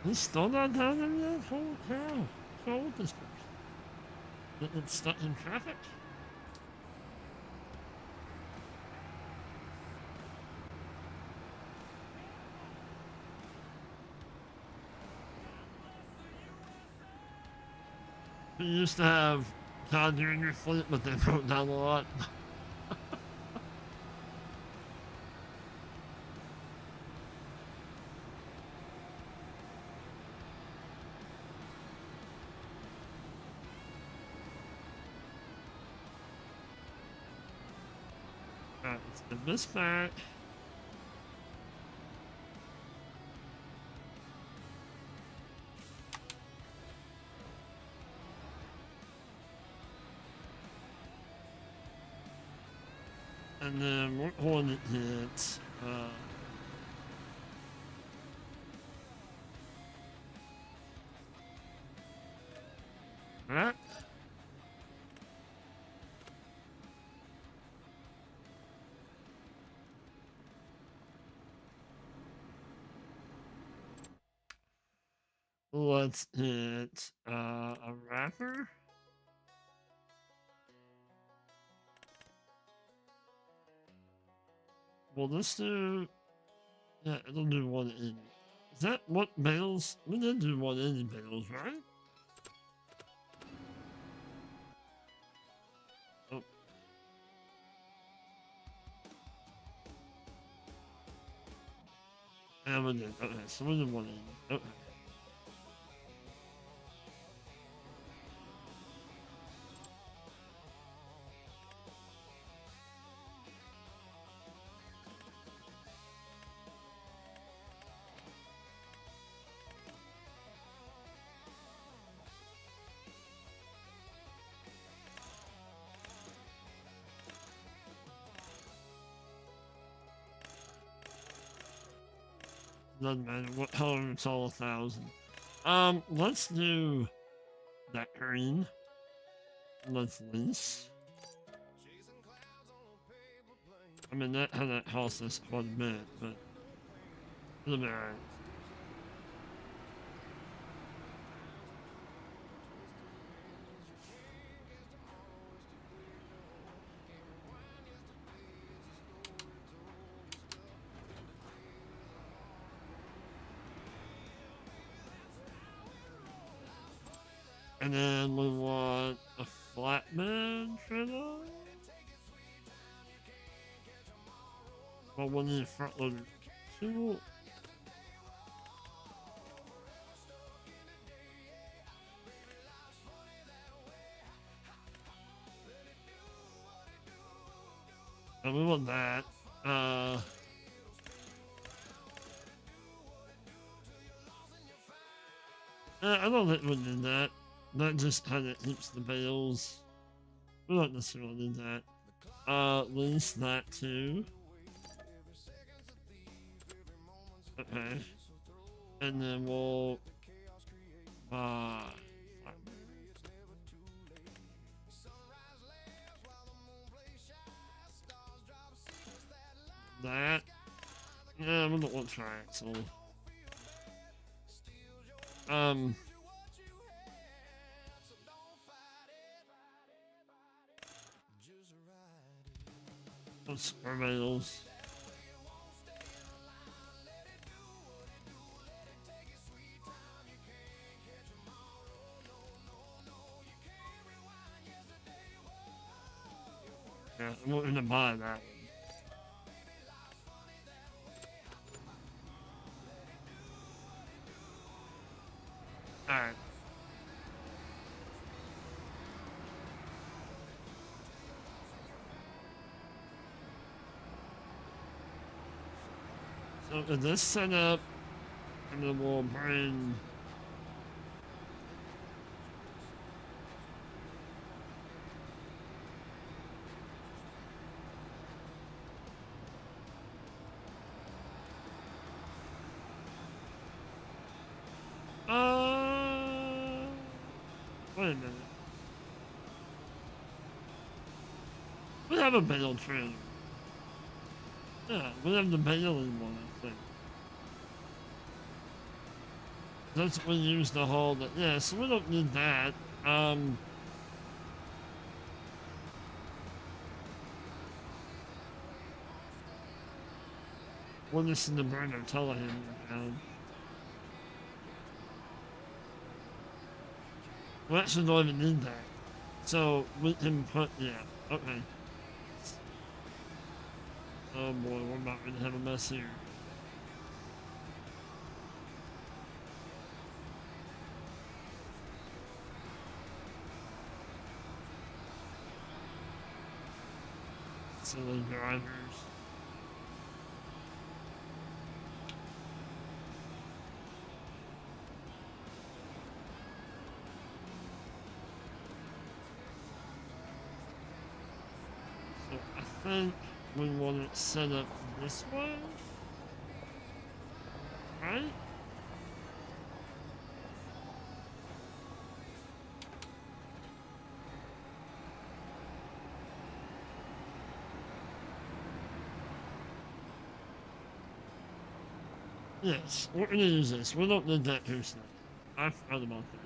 He's still not down there yet? Holy cow. What's wrong with this person? It's stuck in traffic? We used to have John Deere in your fleet, but they broke down a lot. Alright, let's get this back. And then we're going to hit, that. Let's hit, a wrapper. Will this do? Yeah, it'll do one in. Is that what bales? We did do one in bales, right? Oh. Yeah, we did. Okay, so we did one in. Okay. Doesn't matter what color, it's all 1,000. Let's do that green. Let's lease. I mean, that costs us quite a bit, but it'll be alright. And then we want a flatbed trailer. Well, we'll need a front loader too. And we want that. I don't think we need that. That just kind of keeps the bales. We don't necessarily need that. Lease that too. Okay. And then we'll buy that. Yeah, we don't want triaxle. What's our bales? Yeah, I'm not gonna buy that. Alright. So with this setup, and then we'll bring wait a minute. We have a bale trailer. Yeah, we have the mailing one, I think. That's what we use the whole, yeah, so we don't need that. We'll listen to Bruno Telehan down. We actually don't even need that. So we can put, yeah, okay. Oh boy, we're about to have a mess here. Silly drivers. So I think we want it set up this way, right? Yes, we're gonna use this. We don't need that gooseneck. I forgot about that.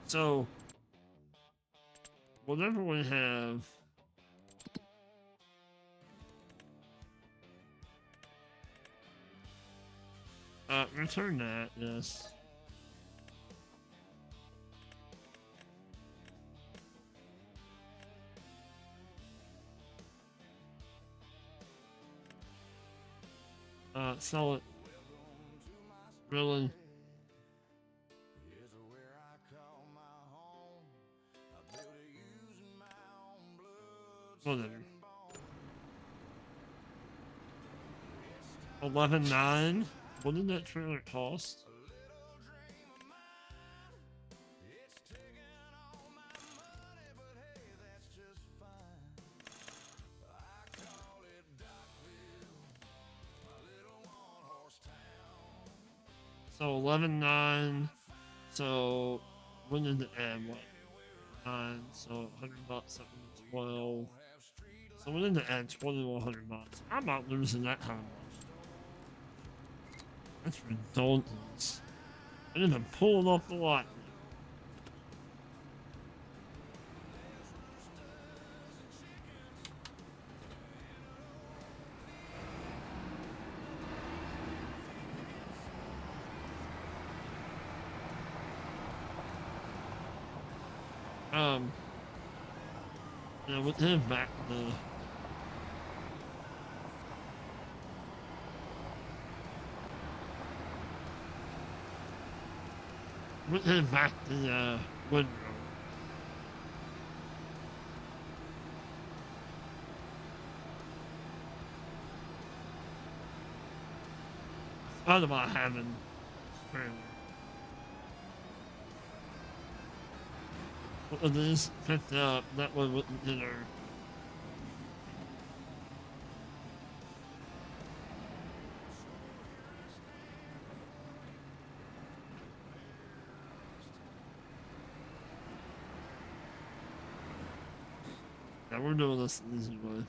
So, whatever we have, return that, yes. Sell it. Really? Whatever. 11.9. What did that trailer cost? So 11.9. So we need to add what? 9. So $100 up to 12. So we need to add $2,100. I'm not losing that kind of money. That's redundant. I didn't even pull it off the lot. Yeah, with him back the windrow. Thought about having trailer. But when these picked up, that one wouldn't hit her. Yeah, we're doing this the easy way.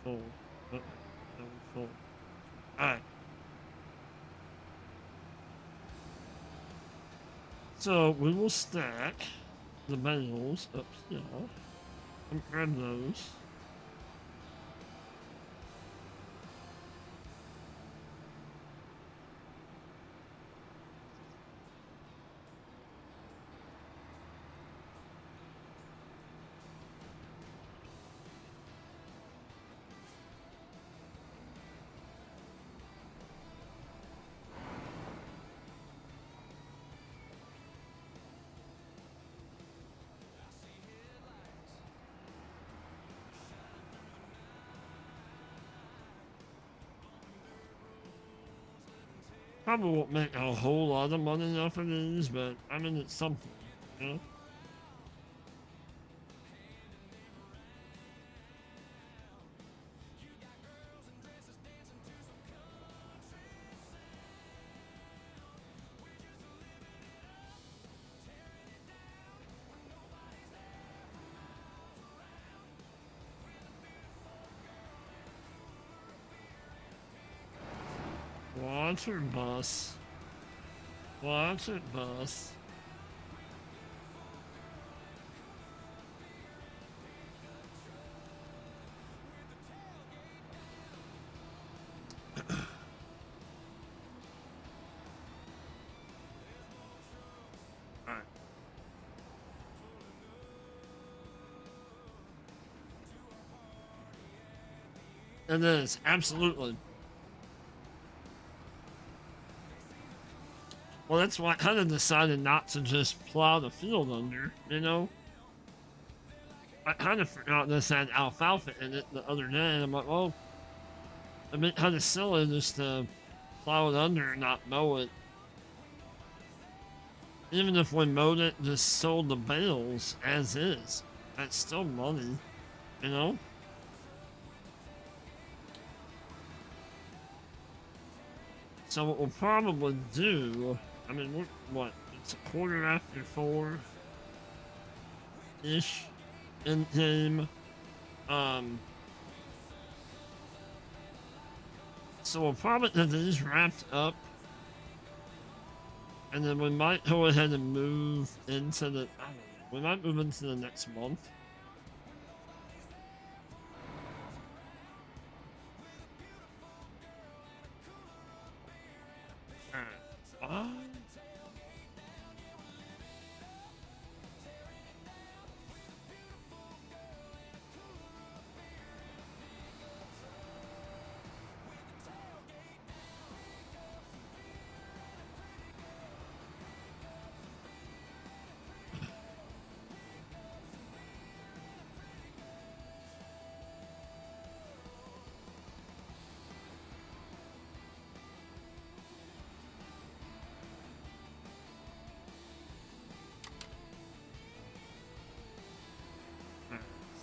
Full. Full. Alright. So we will stack the manuals up here and grab those. Probably won't make a whole lot of money off of these, but I mean, it's something, you know? Watch her bus. Watch it bus. Alright. It is, absolutely. Well, that's why I kind of decided not to just plow the field under, you know? I kind of forgot this had alfalfa in it the other day, and I'm like, well, it'd be kind of silly just to plow it under and not mow it. Even if we mowed it, just sold the bales as is, that's still money, you know? So what we'll probably do, I mean, what? It's a 4:45-ish in game. So we'll probably have these wrapped up. And then we might go ahead and move into the, I don't know, we might move into the next month. Alright.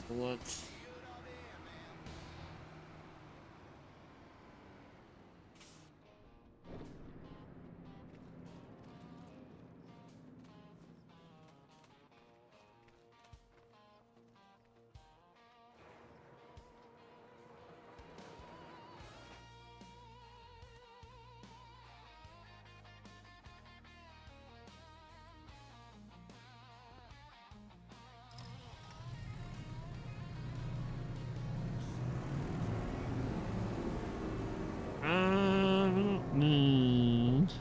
So let's. Need.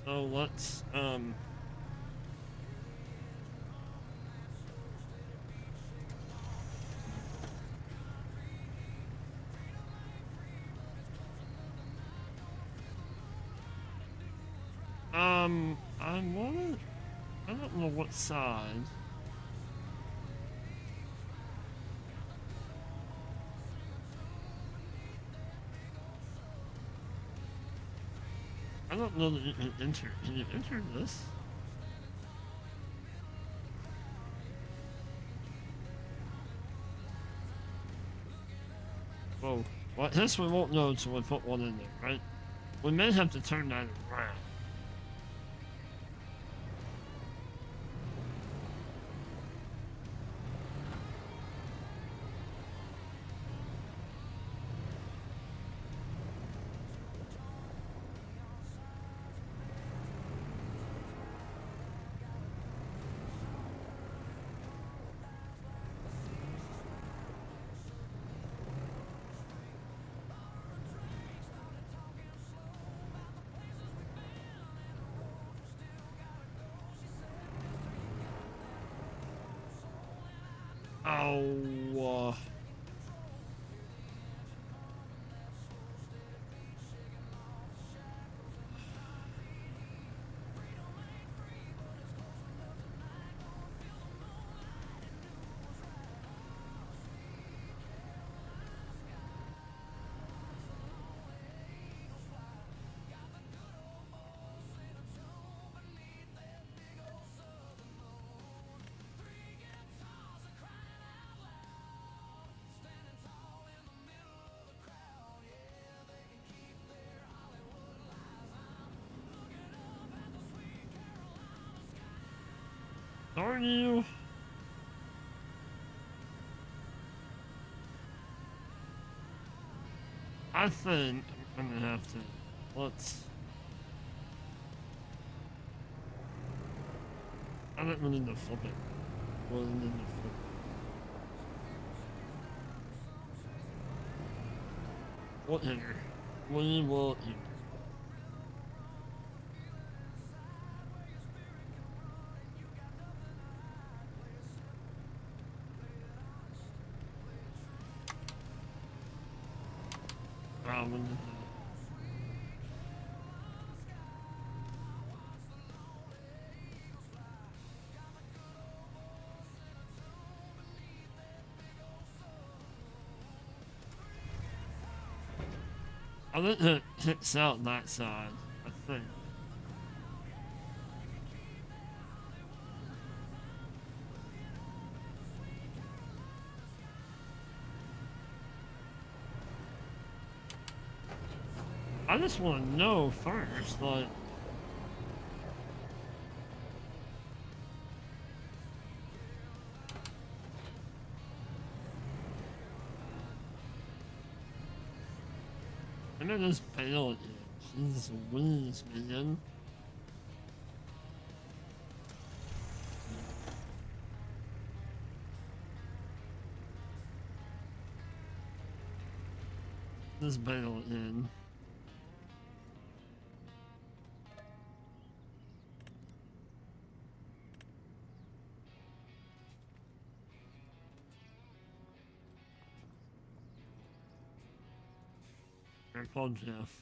So let's I don't know what side. I don't know that you can enter. Can you enter this? Whoa. Well, I guess we won't know until we put one in there, right? We may have to turn that around. Oh, Darn you. I think I'm gonna have to. Let's. I don't really need to flip it. Really need to flip it. What hitter? We will eat. Robin. I think it hits out that side, I think. I just want to know first, like. I'm gonna just bail it. Jesus wins, man. Just bail it in. Grandpa Jeff.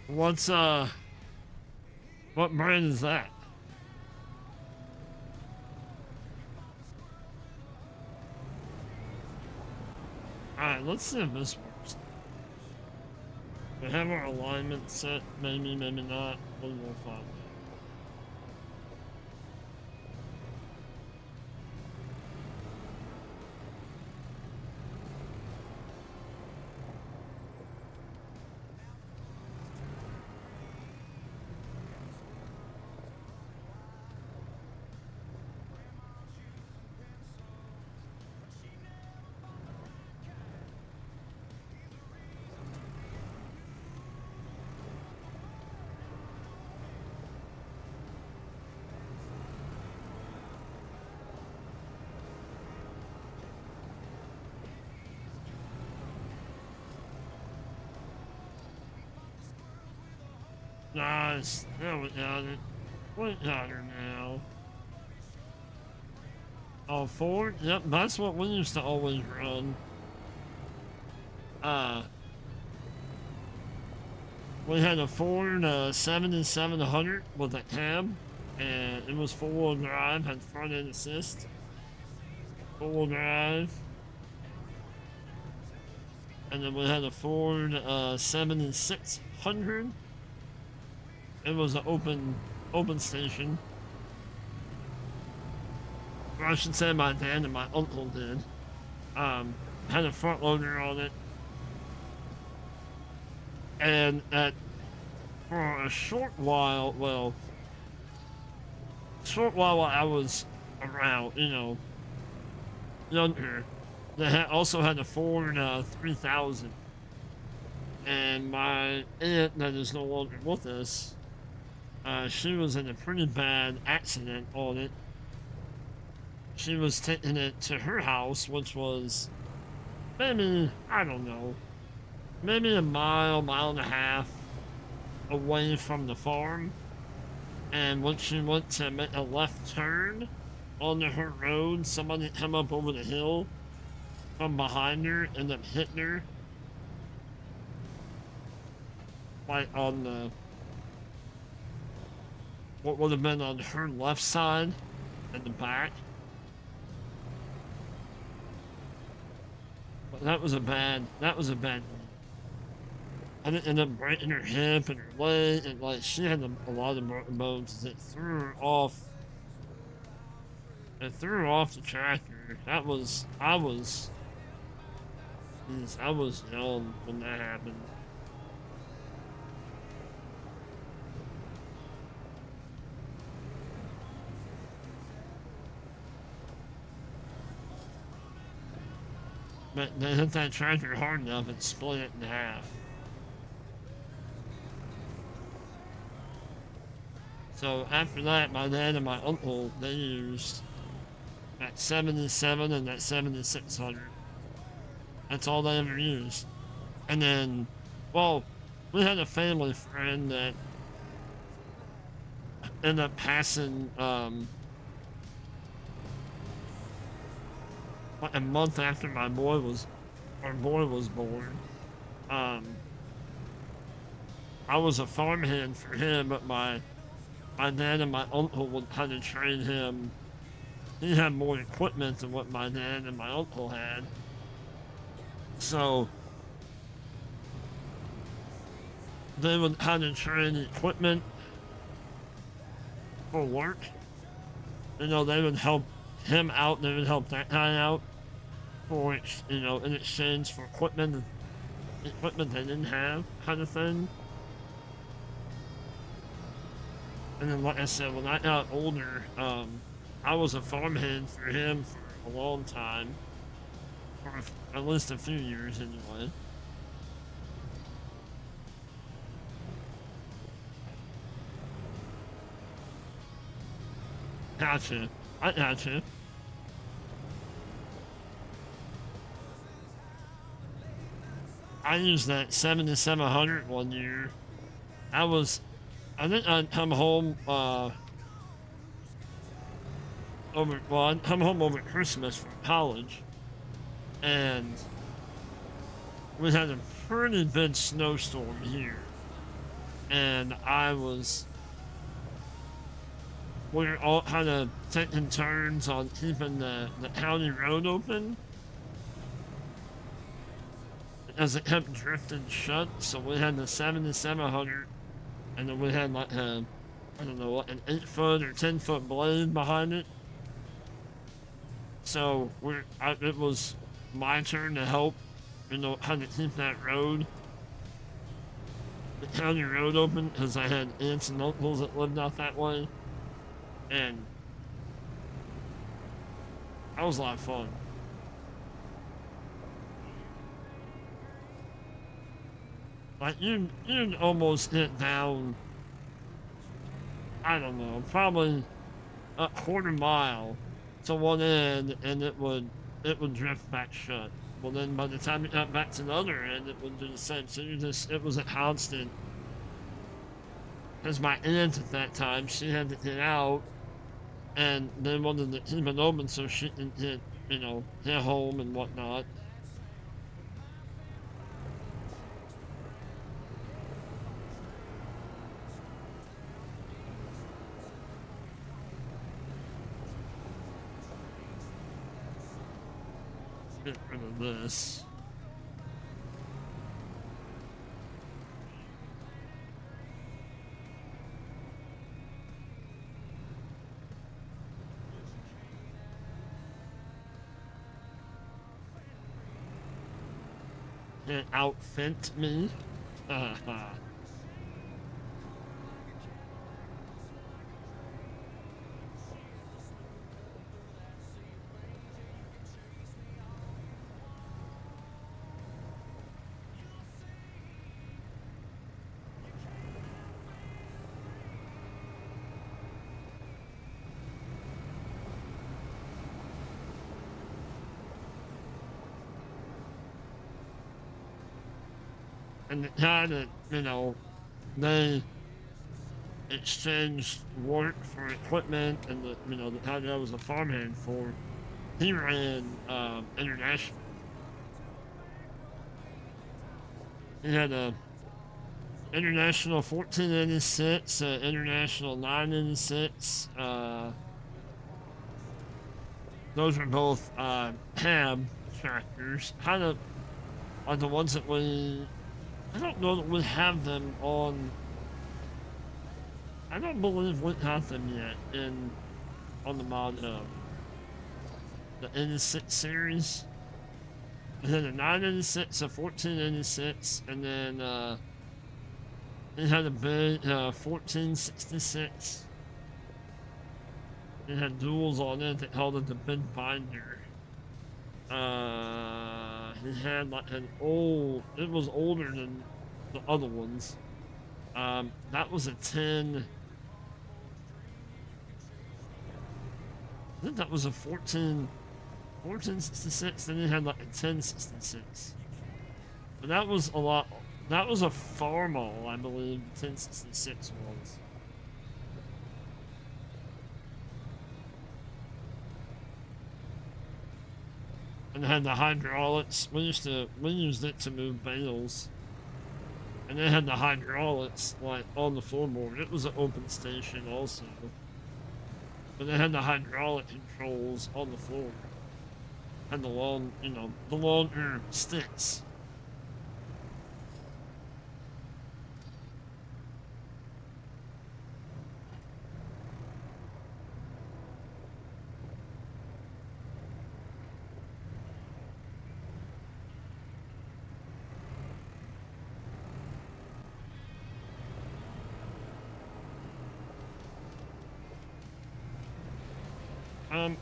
What's what brand is that? Alright, let's see if this works. We have our alignment set, maybe, maybe not. We will find out. Nice. There we got it. We got her now. Oh, Ford? Yep, that's what we used to always run. We had a Ford 7700 with a cab, and it was four-wheel drive, had front end assist. Four-wheel drive. And then we had a Ford 7600. It was an open station. Or I should say my dad and my uncle did. Had a front loader on it. And for a short while, while I was around, younger, they also had a Ford 3000. And my aunt that is no longer with us, she was in a pretty bad accident on it. She was taking it to her house, which was maybe, I don't know, maybe a mile, mile and a half away from the farm. And when she went to make a left turn onto her road, somebody come up over the hill from behind her and then hitting her. Like on the, what would have been on her left side in the back. But that was a bad and it ended up breaking her hip and her leg, and like she had a lot of broken bones. It threw her off. It threw her off the tractor. I was young when that happened. But they hit that tractor hard enough, it split it in half. So after that, my dad and my uncle, they used that 77 and that 7600. That's all they ever used. And then, well, we had a family friend that ended up passing, like a month after our boy was born. I was a farmhand for him, but my dad and my uncle would kind of train him. He had more equipment than what my dad and my uncle had. So they would kind of train equipment for work. You know, they would help him out, they would help that guy out for, you know, in exchange for equipment they didn't have, kind of thing. And then, like I said, when I got older, I was a farmhand for him for a long time, for at least a few years anyway. Gotcha. I gotcha. I used that 7700 one year. I think I'd come home, I'd come home over Christmas from college, and we had a pretty big snowstorm here, and we were all kind of taking turns on keeping the county road open, as it kept drifting shut, so we had the 7700, and then we had like I don't know, like an 8-foot or 10-foot blade behind it. So it was my turn to help, you know, how to keep that road, the county road open, because I had aunts and uncles that lived out that way, and that was a lot of fun. Like you'd almost hit down, I don't know, probably a quarter mile to one end, and it would drift back shut. Well, then by the time it got back to the other end, it would do the same. So it was a constant. Because my aunt at that time, she had to get out, and they wanted to keep it open so she could get, you know, get home and whatnot. Get rid of this. It outfit me. and it had a, they exchanged work for equipment, and the guy that I was a farmhand for, he ran international. He had a international 1486, international 986. Those were both cab tractors, kind of like the ones that I don't know that we have them on. I don't believe we have them yet on the mod the N6 series. And then a 986, a 1486, and then it had a big 1466. It had duals on it that held it the big binder. It had like it was older than the other ones. That was a 10. I think that was a 1466, then it had like a 1066. But that was a lot. That was a Farmal, I believe, 1066 was. And it had the hydraulics. We used it to move bales. And it had the hydraulics like on the floorboard. It was an open station also. But it had the hydraulic controls on the floor. And the longer sticks.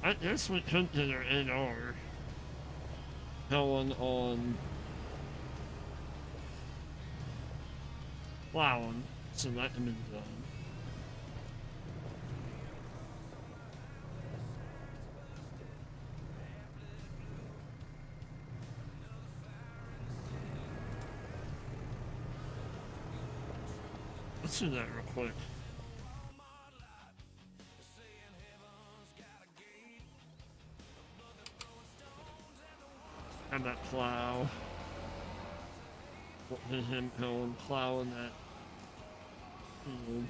I guess we could get our NR going on plowing, so that can be done. Let's do that real quick. And that plow. Him going plowing that field.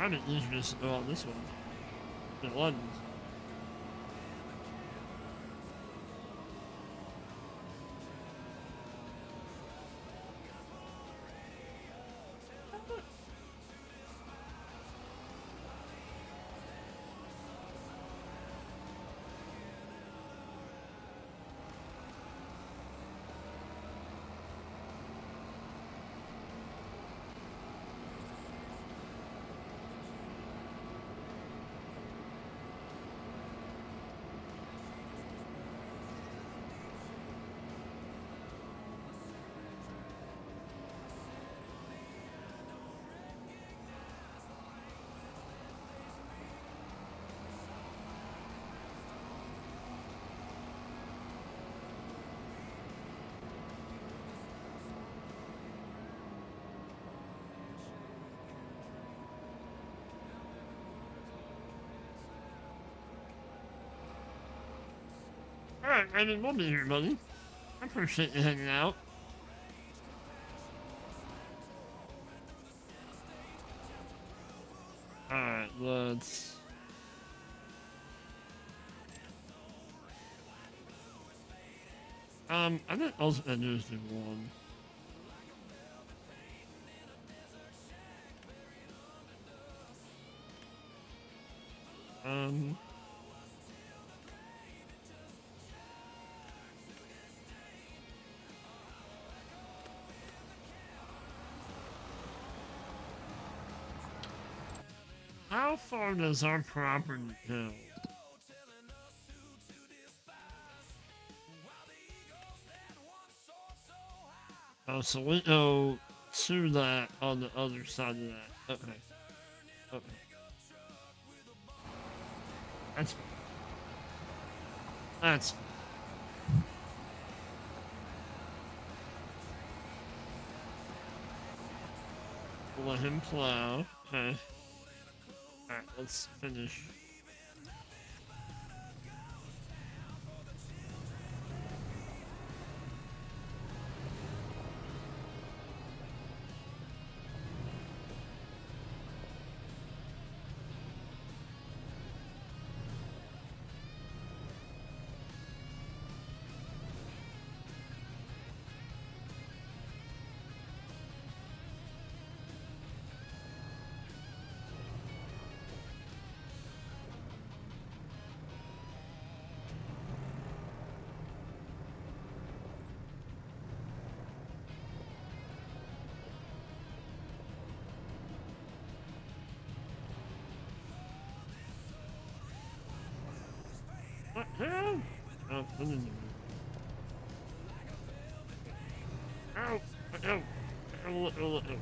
I didn't use this this one. It wasn't. Alright, Raymond, we'll be here, buddy. I appreciate you hanging out. Alright, let's... I think also I do is do one. How far does our property go? Oh, so we go to that on the other side of that. Okay. Okay. That's fine. That's fine. Let him plow. Okay. Alright, let's finish. What? Help! Oh, no, no, no. Ow! Ow! Ow! Ow! Ow!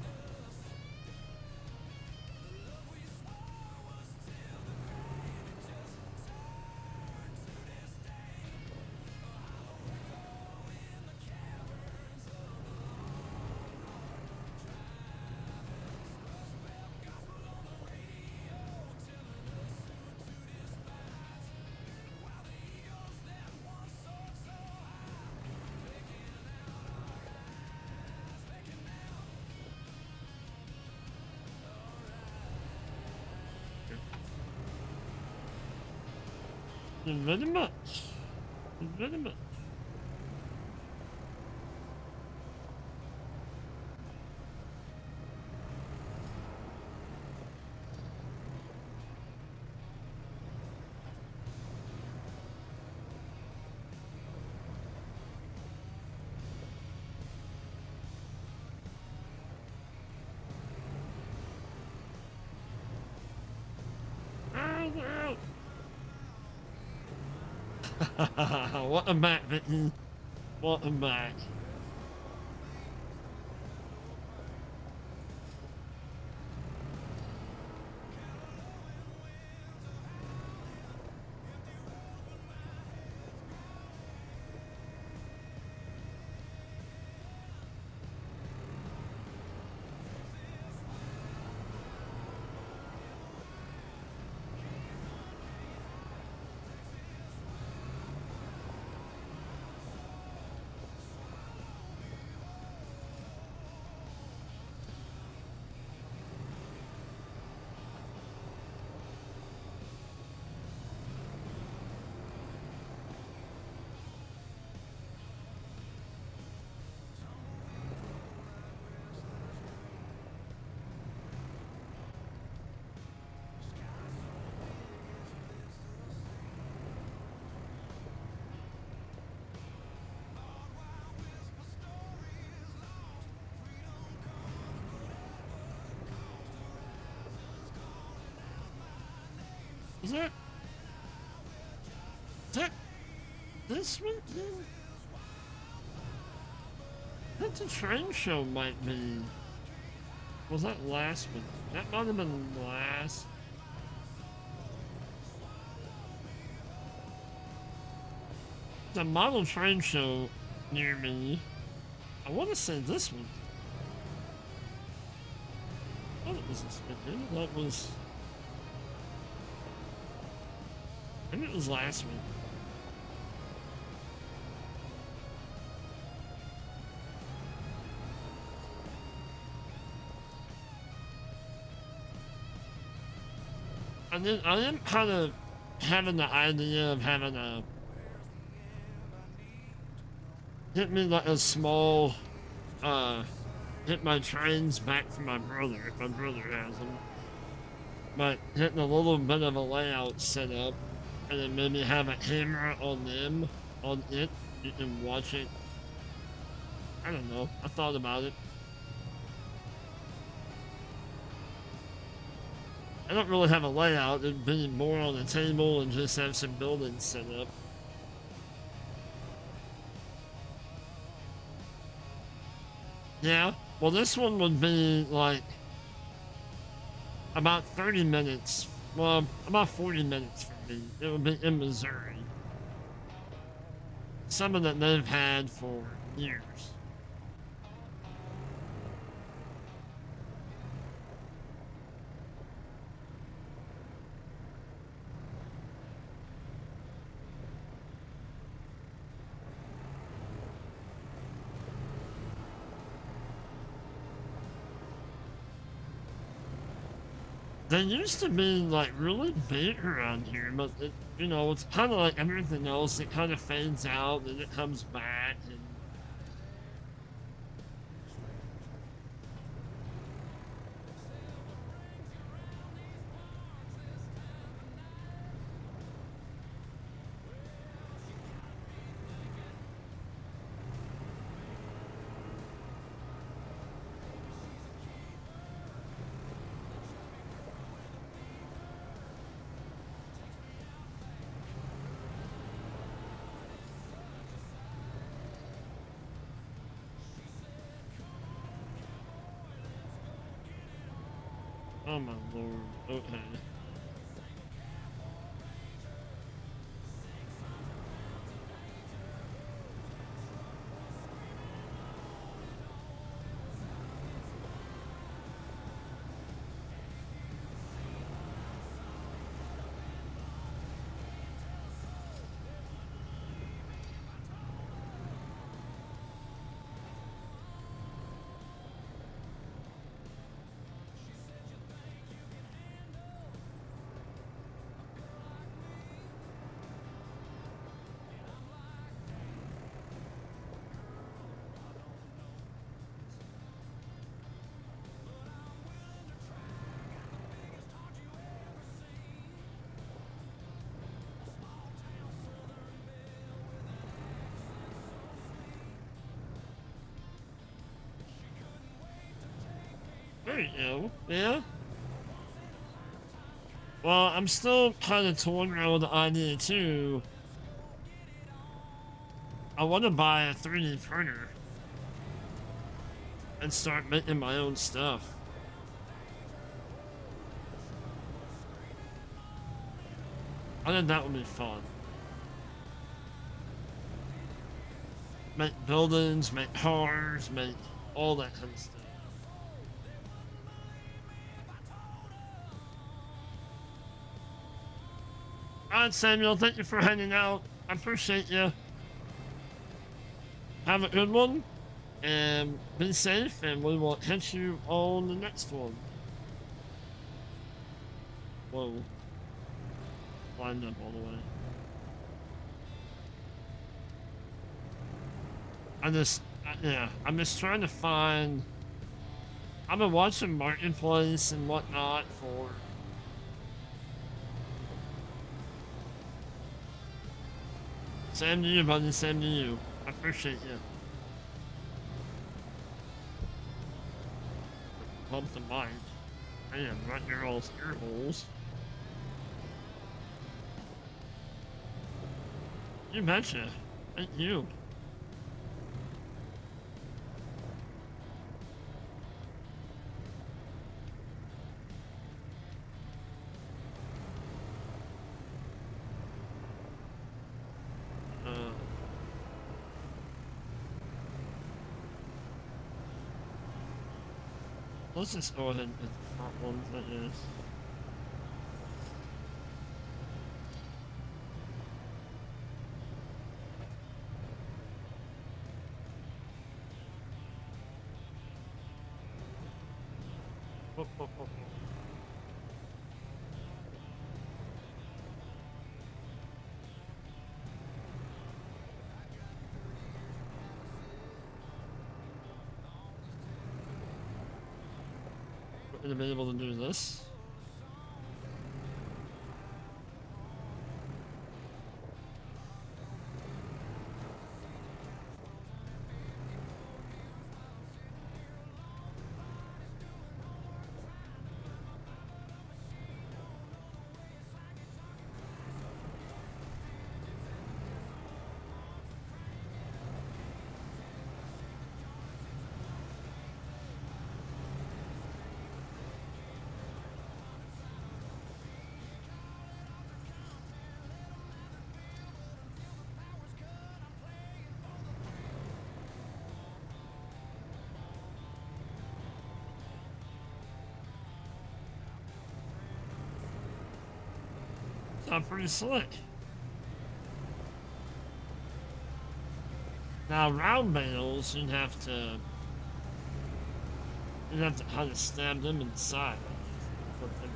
Very much. Very much. Ow! Ow! What a back, Vinton. What a back. Is that this one then? That the train show might be. Was that last one? That might have been last. The model train show near me. I want to say this one. I thought it was this one. Maybe that was. Maybe it was last week. I am kind of having the idea of having a hit me like a small hit my trains back from my brother if my brother has them. But hitting a little bit of a layout set up and then maybe have a camera on them, on it, you can watch it. I don't know. I thought about it. I don't really have a layout. It'd be more on the table and just have some buildings set up. Yeah, well, this one would be like about 30 minutes. Well, about 40 minutes from me. It would be in Missouri. Something that they've had for years. They used to be like really big around here, but it, you know, it's kind of like everything else. It kind of fades out and it comes back. And oh my lord, okay. There you go. Yeah. Well, I'm still kind of torn around with the idea too. I want to buy a 3D printer and start making my own stuff. I think that would be fun. Make buildings, make cars, make all that kind of stuff. Alright, Samuel, thank you for hanging out. I appreciate you. Have a good one, and be safe, and we will catch you on the next one. Whoa. Lined up all the way. I'm just trying to find. I've been watching Marketplace and whatnot for. Same to you, buddy. Same to you. I appreciate you. Bump the mic. Man, right near all those ear holes. You betcha. Thank you. Let's just go ahead and hit the front ones, I guess. Would have been able to do this. Not pretty slick. Now round bales, you'd have to kind of stab them in the side. Put them-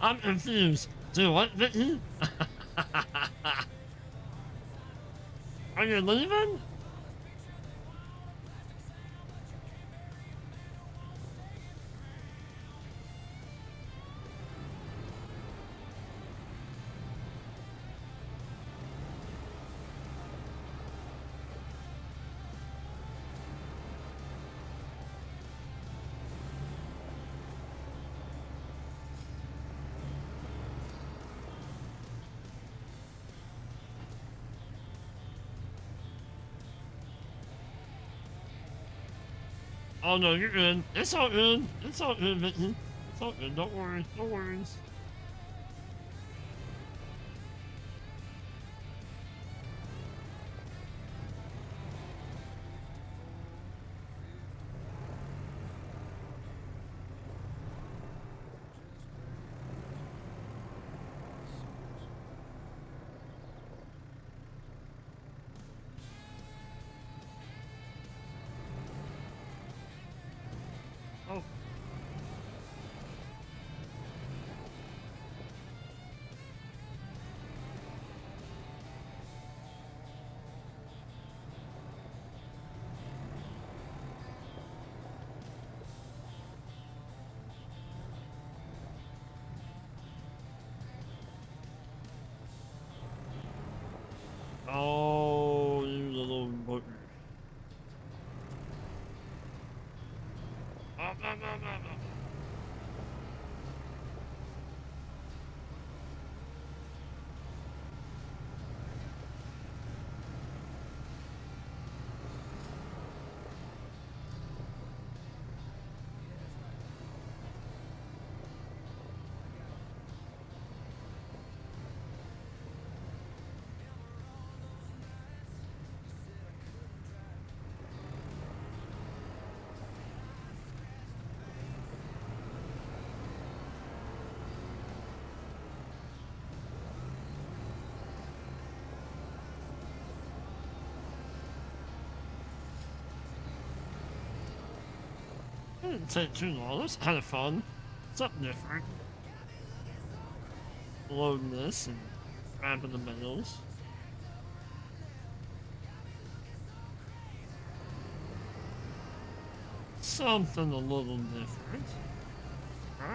I'm confused. Do what, Vicky? Are you leaving? Oh no, you're good. It's all good. It's all good, Vicky. It's all good. Don't worry. No worries. Oh. Oh, you little bugger. It didn't take too long. It was kind of fun. Something different. Loading this and grabbing the medals. Something a little different. Right?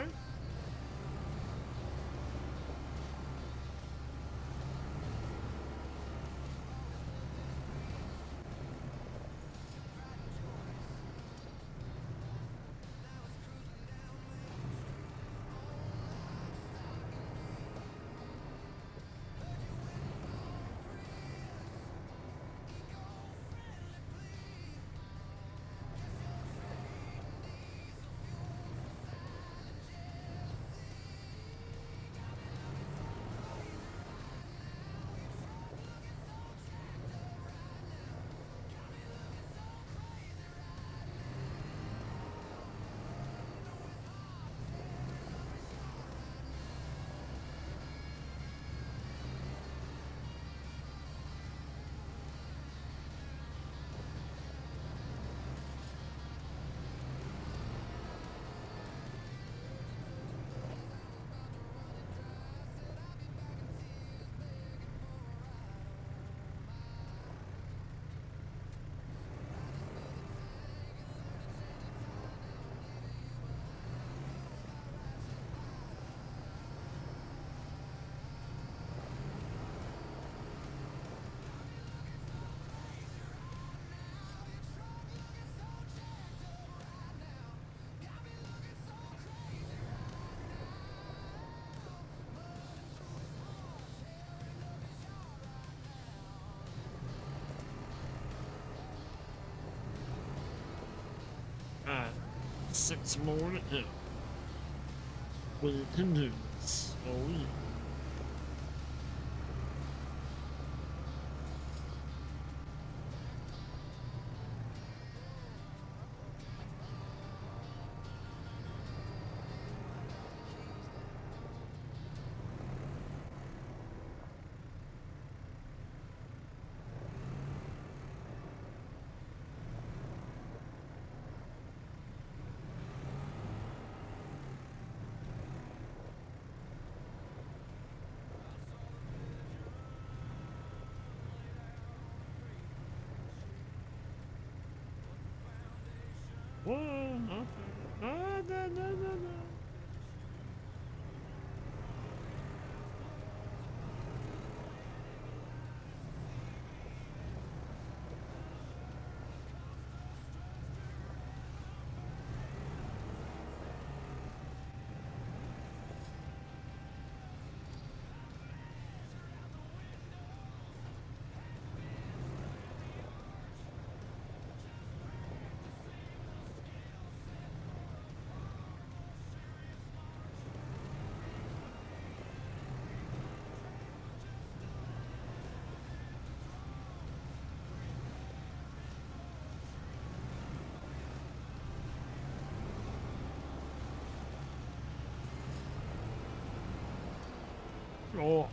Alright. 6 more to go. We can do this. Oh yeah. Whoa, nothing. No, no, no, no, no. Oh.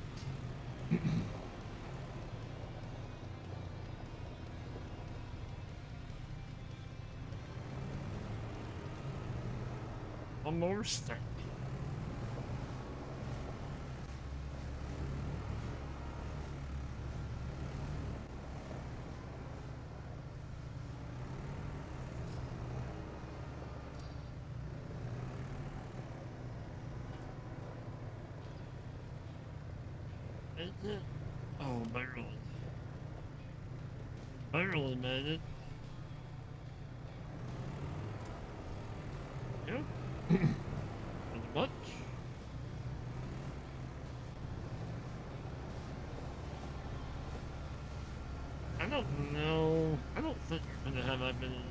One more step. Is it? Oh, barely. Barely made it. Yep. Not much. I don't know. I don't think we're gonna have that many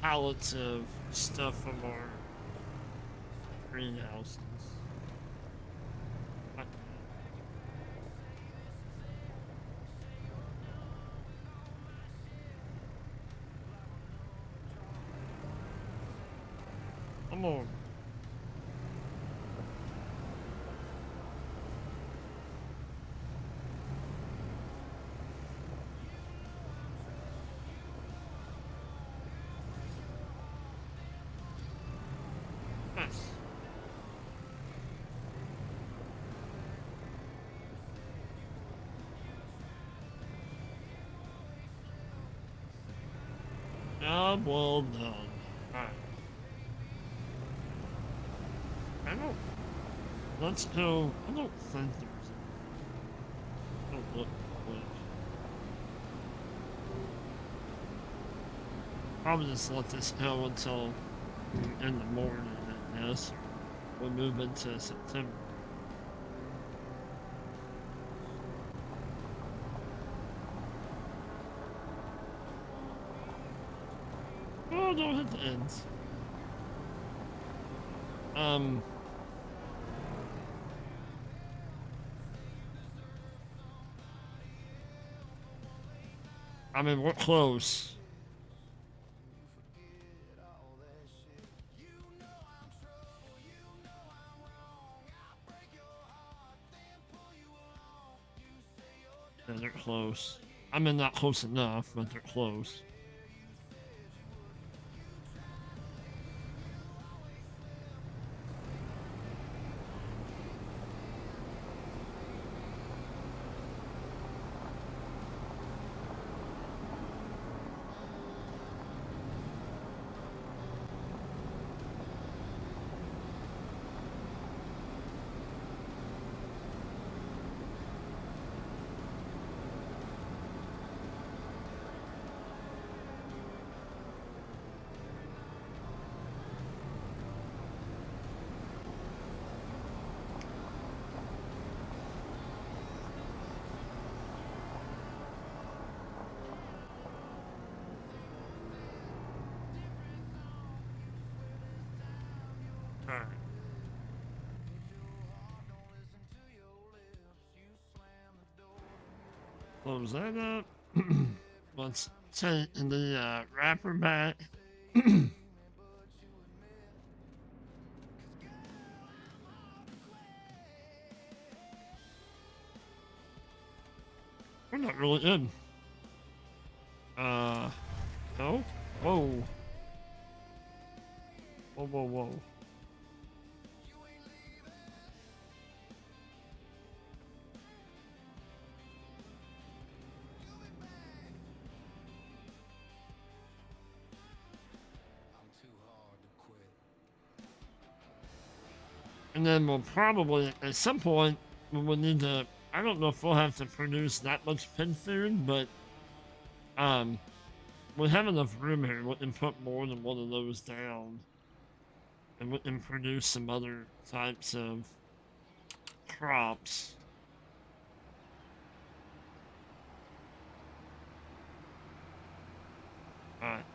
pallets of stuff from our greenhouses. I- Come on. Nice. Job well done. Alright. I don't. Let's go. I don't think there's anything. Don't look, please. Probably just let this go until in the morning, I guess. We'll move into September. Oh, don't hit the ends. I mean, we're close. Yeah, they're close. I mean, not close enough, but they're close. Alright. Close that up. Let's take the wrapper back. We're not really in. No? Whoa. Whoa, whoa, whoa. And then we'll probably, at some point, we will need to, I don't know if we'll have to produce that much pig food, but, we have enough room here. We can put more than one of those down. And we can produce some other types of crops. Alright.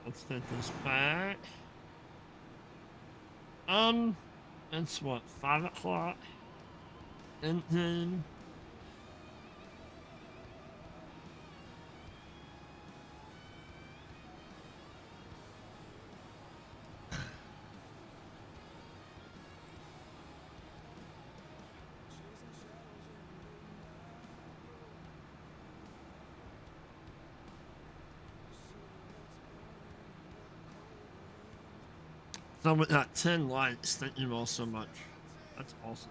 Let's get this back. It's what, 5 o'clock? And then so we got 10 likes. Thank you all so much. That's awesome.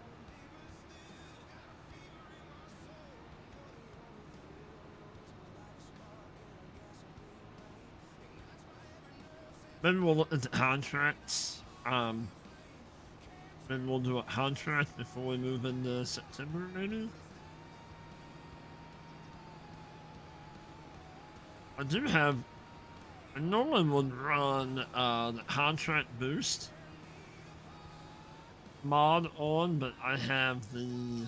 Maybe we'll look at the contracts. Maybe we'll do a contract before we move into September, maybe? I do have... I normally would run the contract boost mod on, but I have the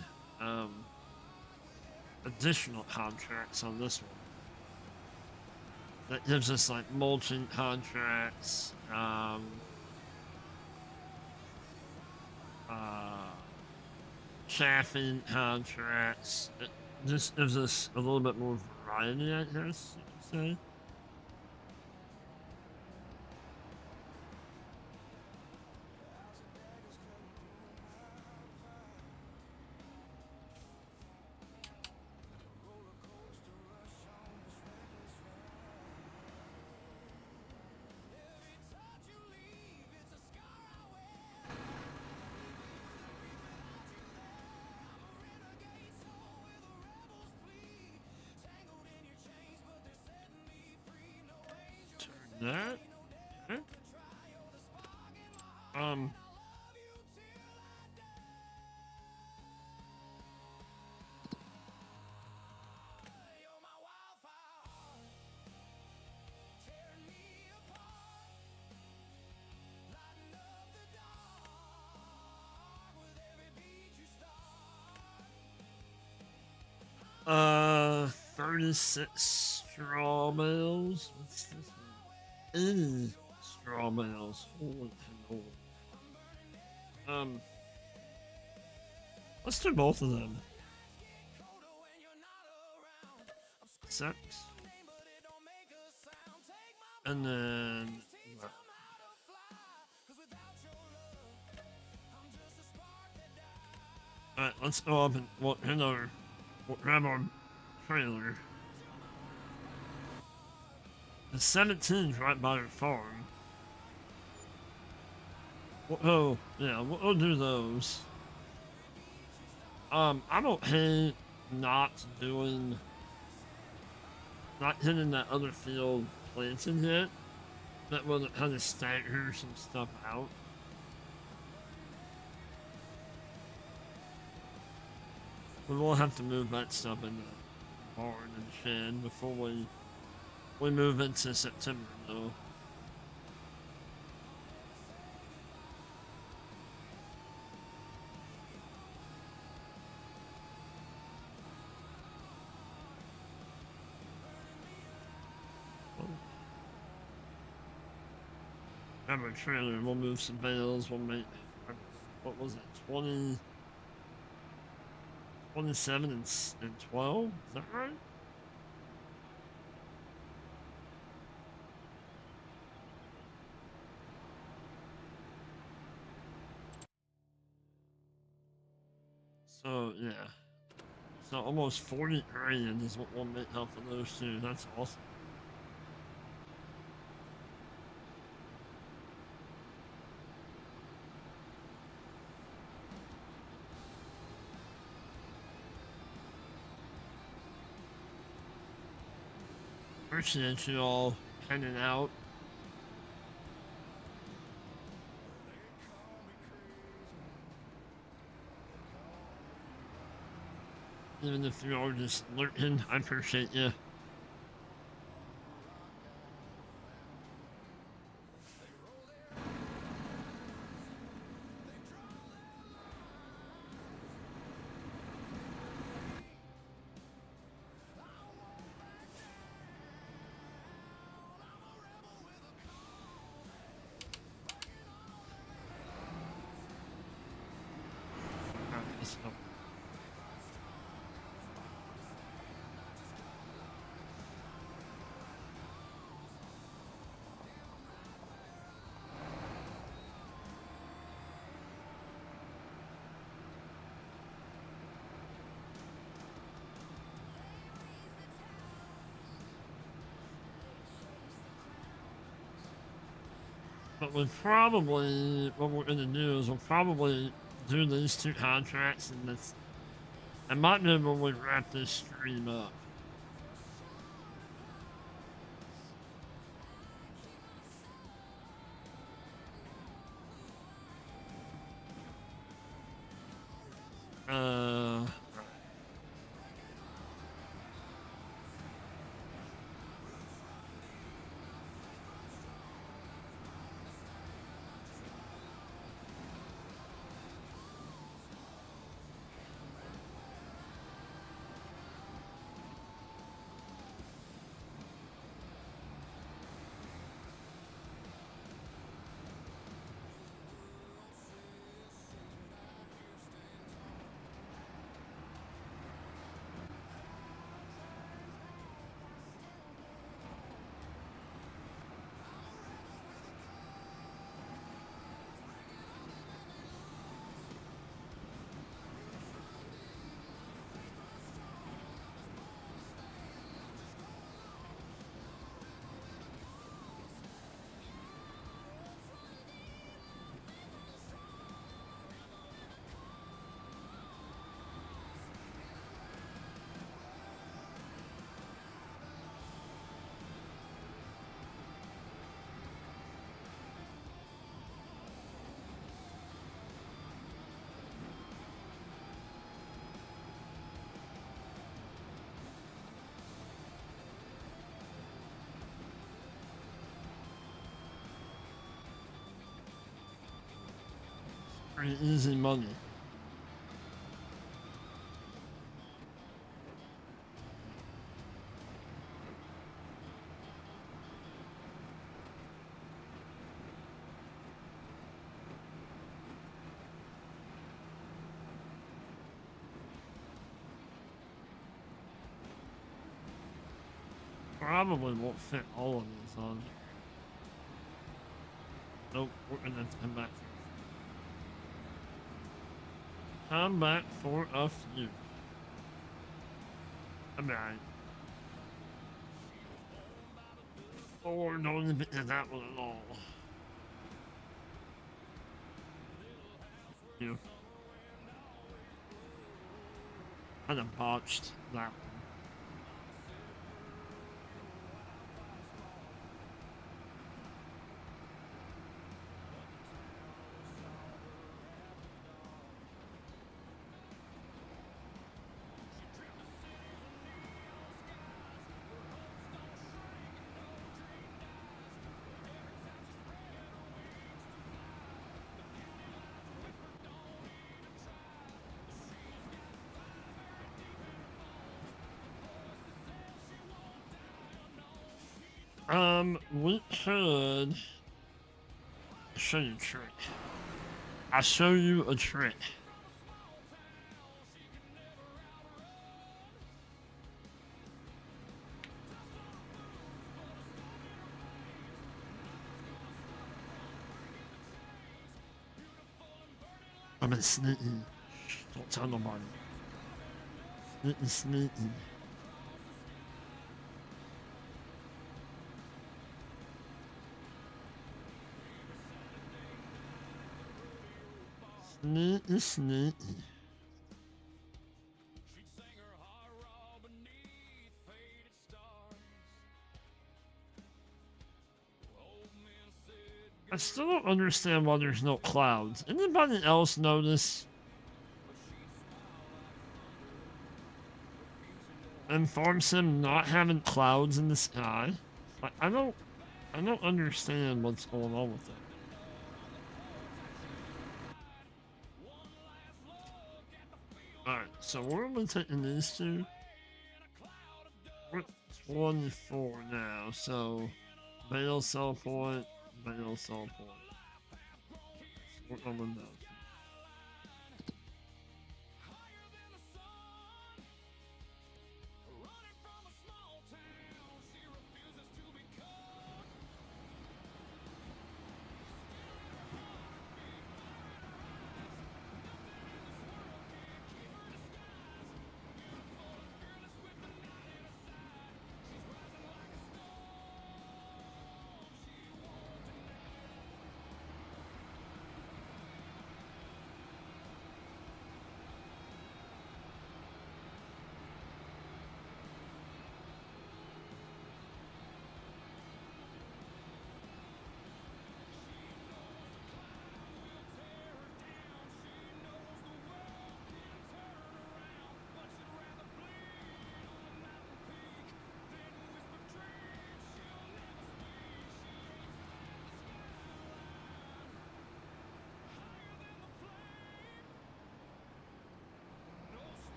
additional contracts on this one. That gives us like mulching contracts, chaffing contracts. It just gives us a little bit more variety, I guess you could say. That? Okay. Uh, 36 straw bales. What's this one? Straw bales. Holy hell. Let's do both of them. 6. And then... Alright, let's go up and we'll grab our trailer. The 17's right by our farm. Oh, yeah, we'll do those. I don't hate not hitting that other field planted yet. That will kind of stagger some stuff out. We will have to move that stuff into the barn and shed before we move into September, though. have a trailer. We'll move some bales. We'll make, what was it, 20, 27 and 12? Is that right? So, yeah. So almost 40 grand is what we'll make off of those two. That's awesome. Appreciate you all hanging out. Even if you are just lurking, I appreciate you. Alright, let's go. But we probably, what we're gonna do is we'll probably do these two contracts and this. I might be able to wrap this stream up. Pretty easy money. Probably won't fit all of these on. Nope, we're gonna have to come back. Come back for a few. Alright. Or don't even get that one at all. You. Kind of botched that one. We could show you a trick. I'll show you a trick. I've been sneaking. Don't tell nobody. Sneaking. Sneaky. I still don't understand why there's no clouds. Anybody else notice? And Farm Sim not having clouds in the sky? Like, I don't understand what's going on with it. Alright, so where am I taking these two? We're at 24 now, so Bale sell point, Bale sell point. What number now?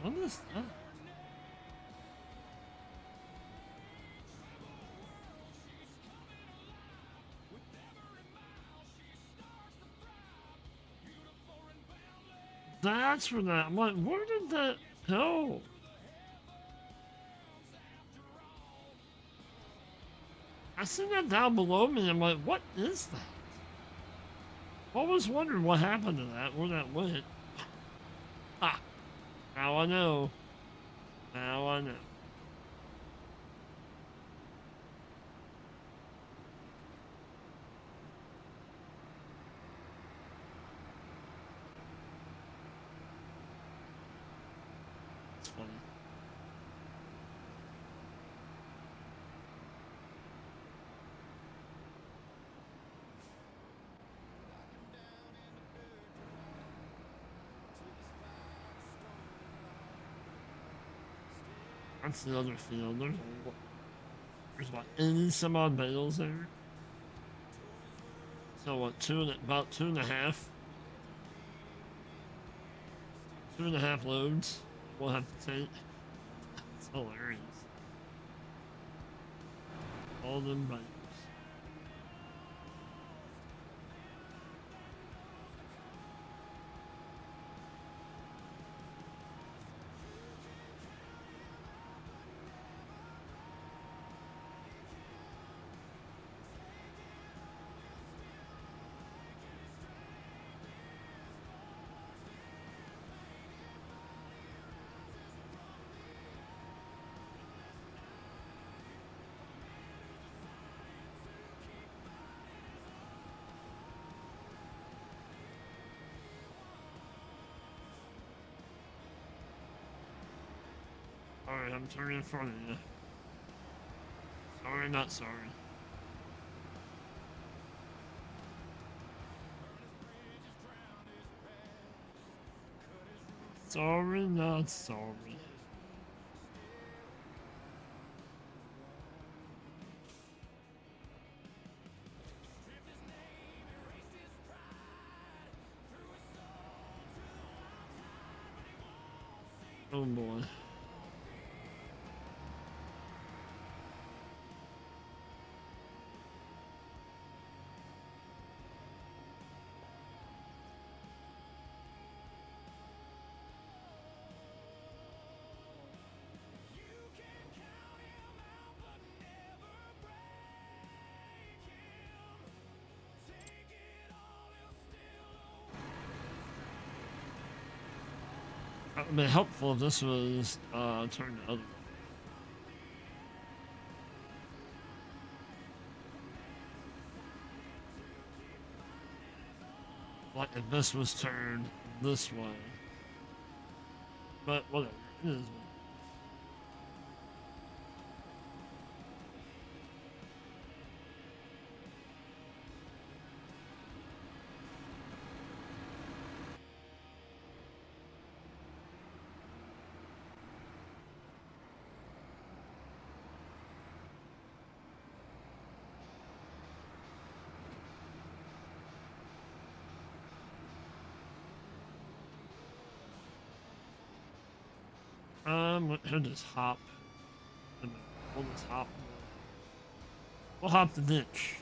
What is that? That's for that. I'm like, where did that go? I seen that down below me. I'm like, what is that? I was wondering what happened to that, where that went. Ah, now I know. Now I know. It's funny. That's the other field. There's like 80 some odd bales there. So what, about 2.5? 2.5 loads we'll have to take. It's hilarious. All them bales. Alright, I'm turning in front of you. Sorry, not sorry. Sorry, not sorry. Oh boy. It would have been helpful if this was turned the other way. Like if this was turned this way. But whatever. It is what it is. We'll just hop. We'll just hop. We'll hop the ditch.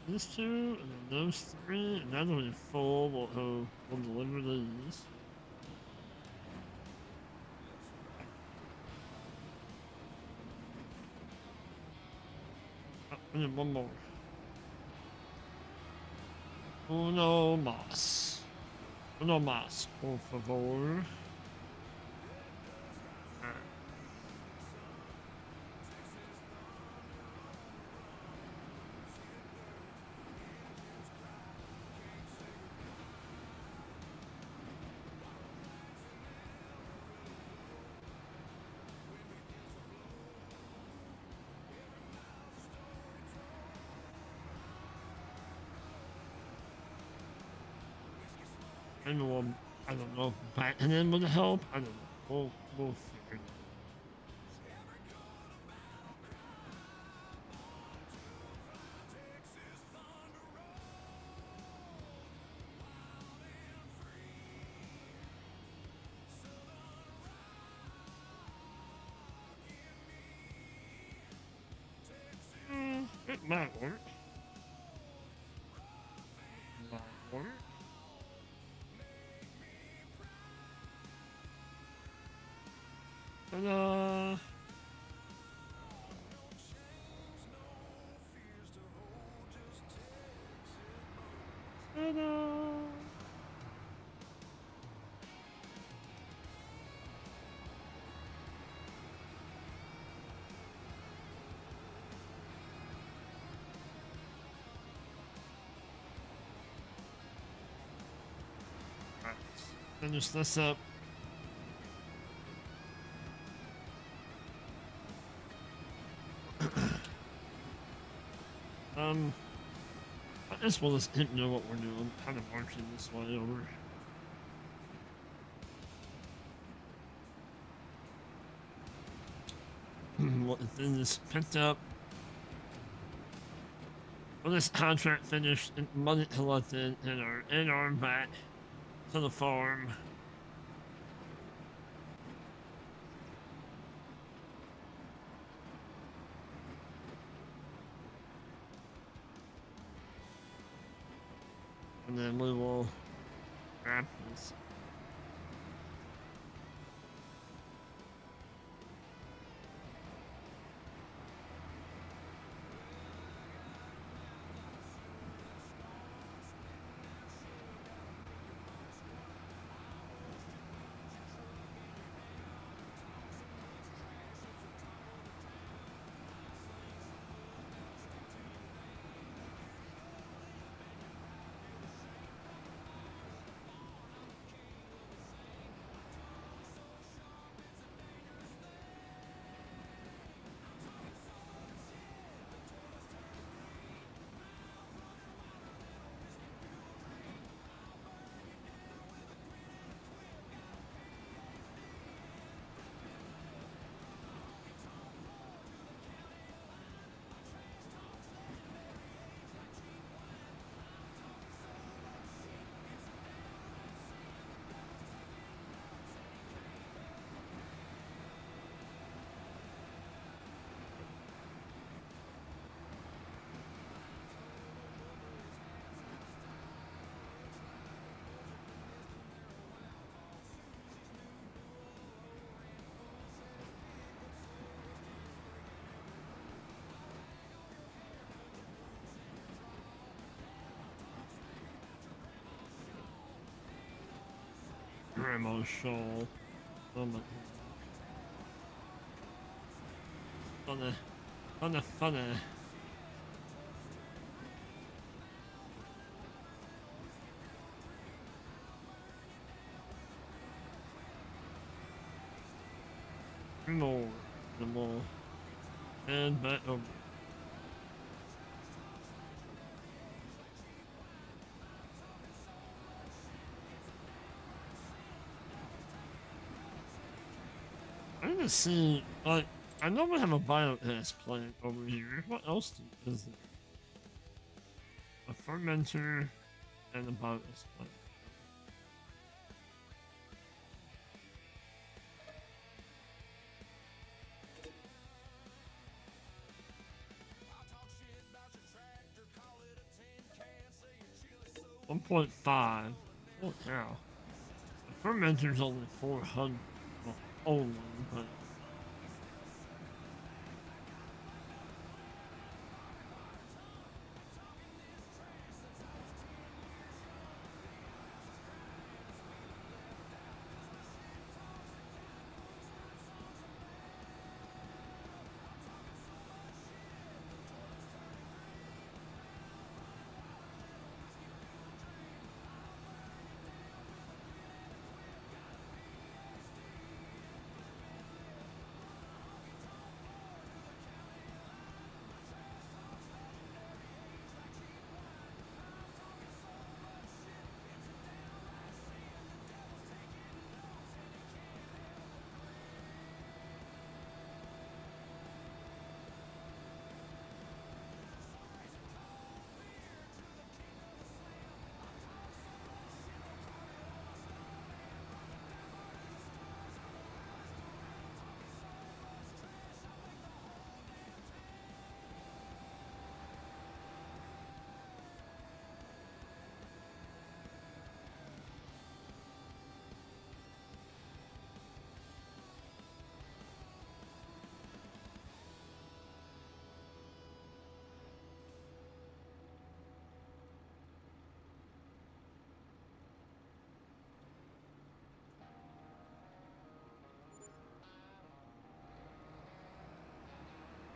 These two, and then those three, and that'll be full. We'll deliver these. Oh, I need one more. Uno más. Uno más, por favor. I know, I don't know if backing in would help. I don't know. We'll figure it out. It might work. Might work. Ta-da! Ta-da! Alright, finish this up. I guess we'll just know what we're doing. Kind of marching this way over. what the thing is picked up. When this contract finished, and money collected, and are back to the farm. And then we will grab this. Grandma's shawl. Oh my god. Funny. More. The more. And back over. I need to see, like, I know we have a biogas plant over here. What else is there? A fermenter and a biogas plant. $1.5. Oh cow. The fermenter's only 400. Well, only, but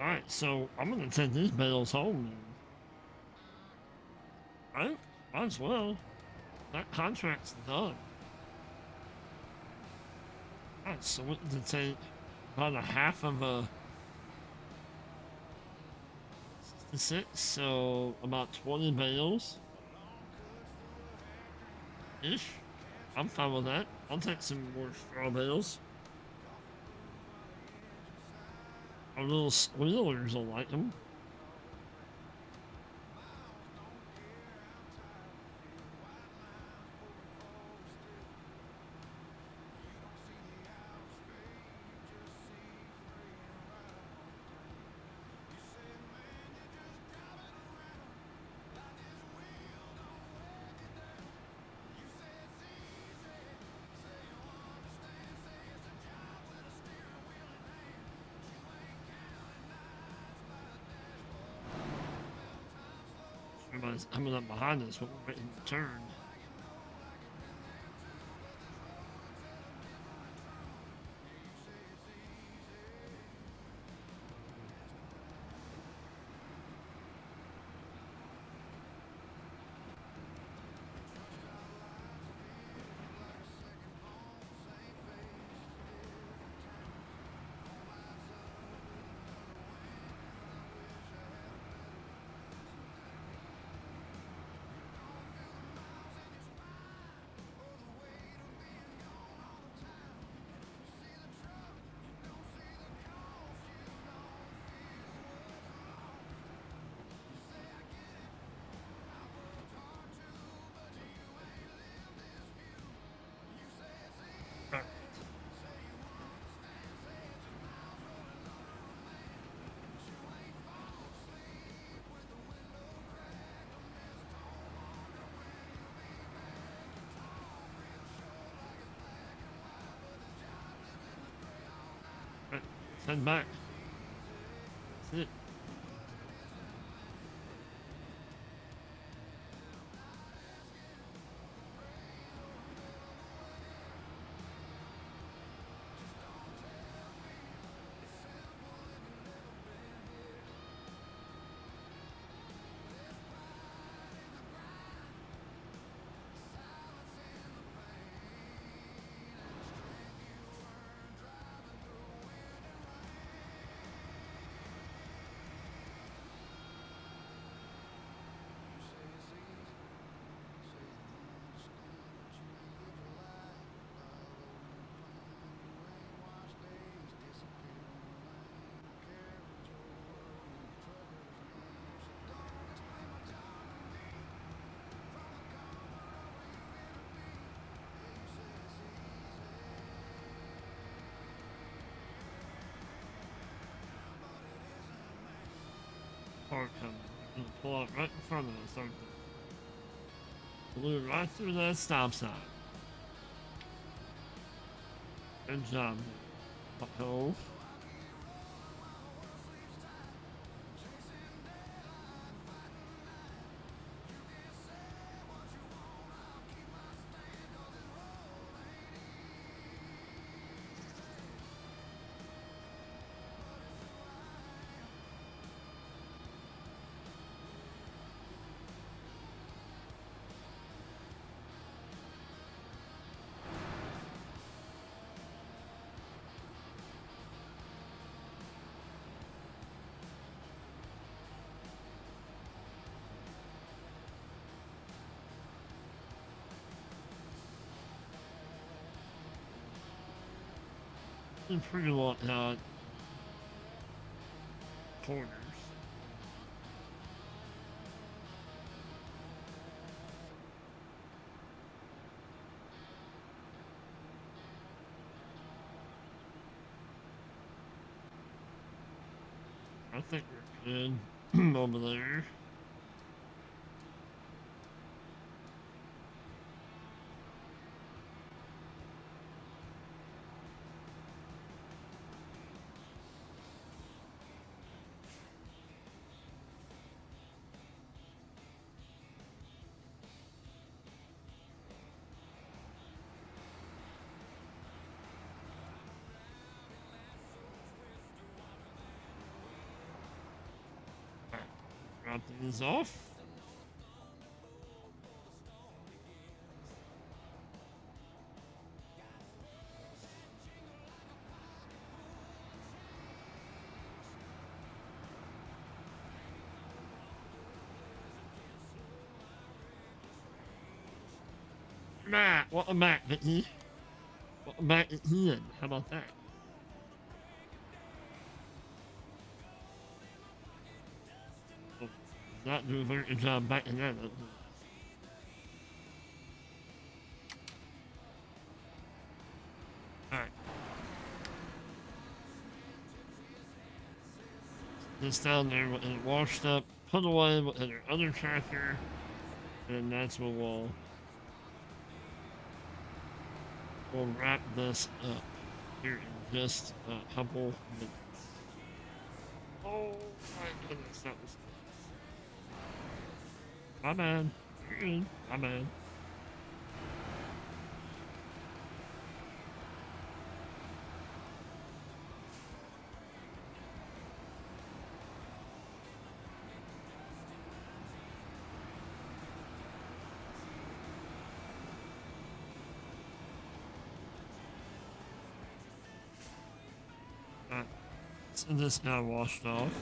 alright, so I'm gonna take these bales home. Right? Might as well. That contract's done. Alright, so we need to take about a half of a 6, so about 20 bales. Ish. I'm fine with that. I'll take some more straw bales. Our little squealers will like them. Everybody's coming up behind us, but we're waiting to turn. Right. Right. Send back. That's it. Car coming. They're gonna pull out right in front of us, aren't they? Blew right through that stop sign. Good job. Uh-oh. Been pretty well corners. I think we're good over there. Drop these off. Matt, welcome back, Vicky. Welcome back to Ian. How about that? not do a very good job backing that up. Alright. This down there and it washed up, put away with our other tractor, and that's what we'll wrap this up here in just a couple minutes. Oh my goodness, that was my bad. You're good. My bad. So this got washed off.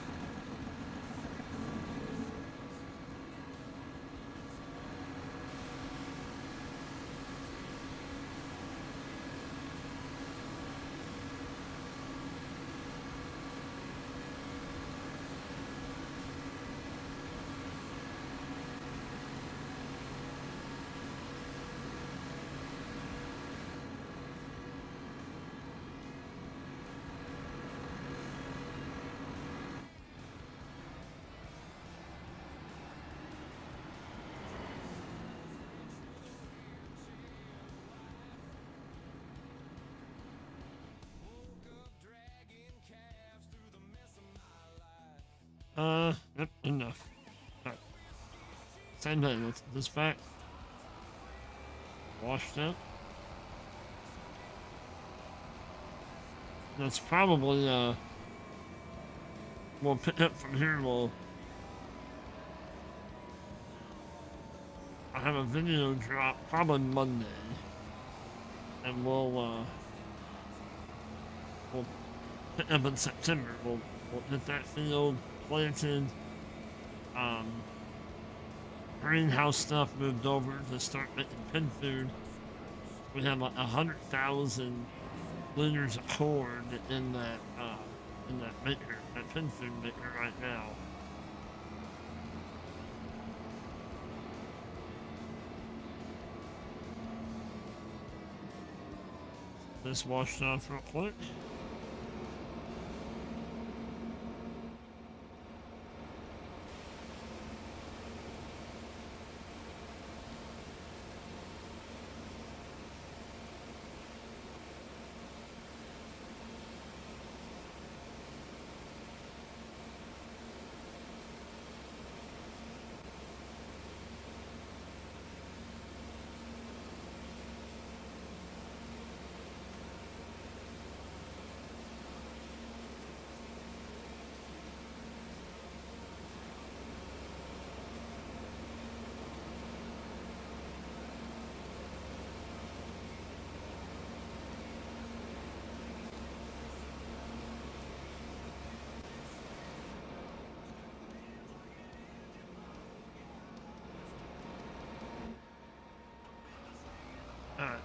Yep, enough. Alright. Same thing, let's put this back. Washed out. That's probably, we'll pick up from here, I'll have a video drop probably Monday. And we'll pick up in September. We'll hit that field, planted, greenhouse stuff moved over to start making pin food. We have like 100,000 liters of corn in that maker, that pin food maker right now. This washed off real quick. Alright.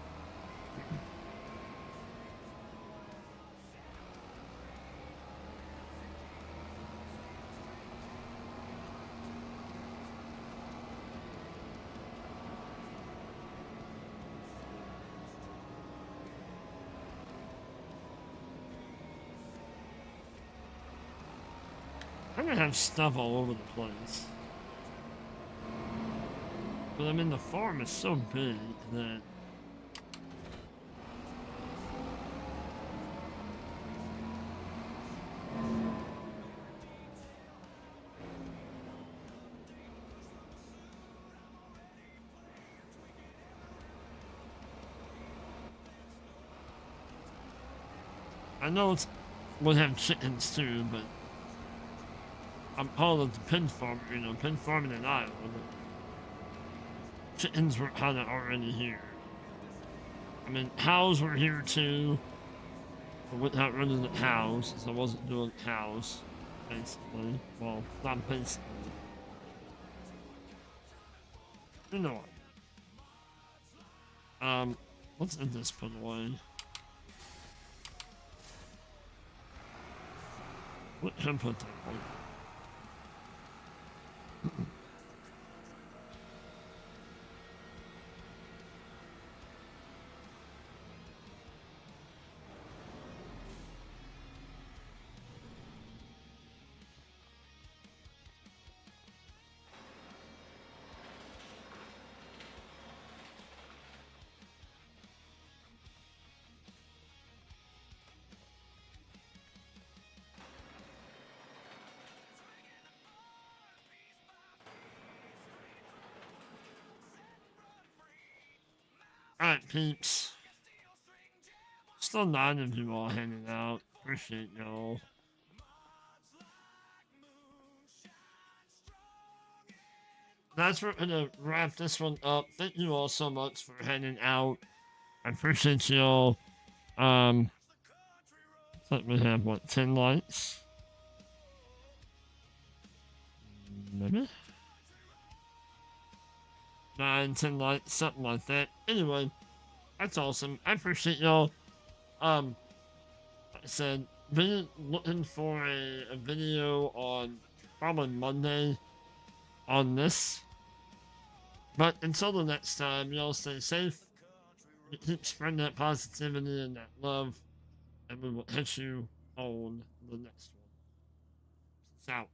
I'm gonna have stuff all over the place. But I mean, the farm is so big that I know we'll have chickens too, but I'm calling it the pin farm, you know, pin farming in Iowa. Chickens were kind of already here. I mean, cows were here too. I went out running the cows, so I wasn't doing cows, basically. Well, not basically. You know what? Let's end this put away. What can I put that one? Alright, peeps. Still 9 of you all hanging out. Appreciate y'all. That's where we're gonna wrap this one up. Thank you all so much for hanging out. I appreciate y'all. Let me have what, 10 likes? Maybe? 9, 10 likes, something like that. Anyway, that's awesome. I appreciate y'all. Like I said, been looking for a video on probably Monday on this. But until the next time, y'all stay safe. Keep spreading that positivity and that love. And we will catch you on the next one. Peace out.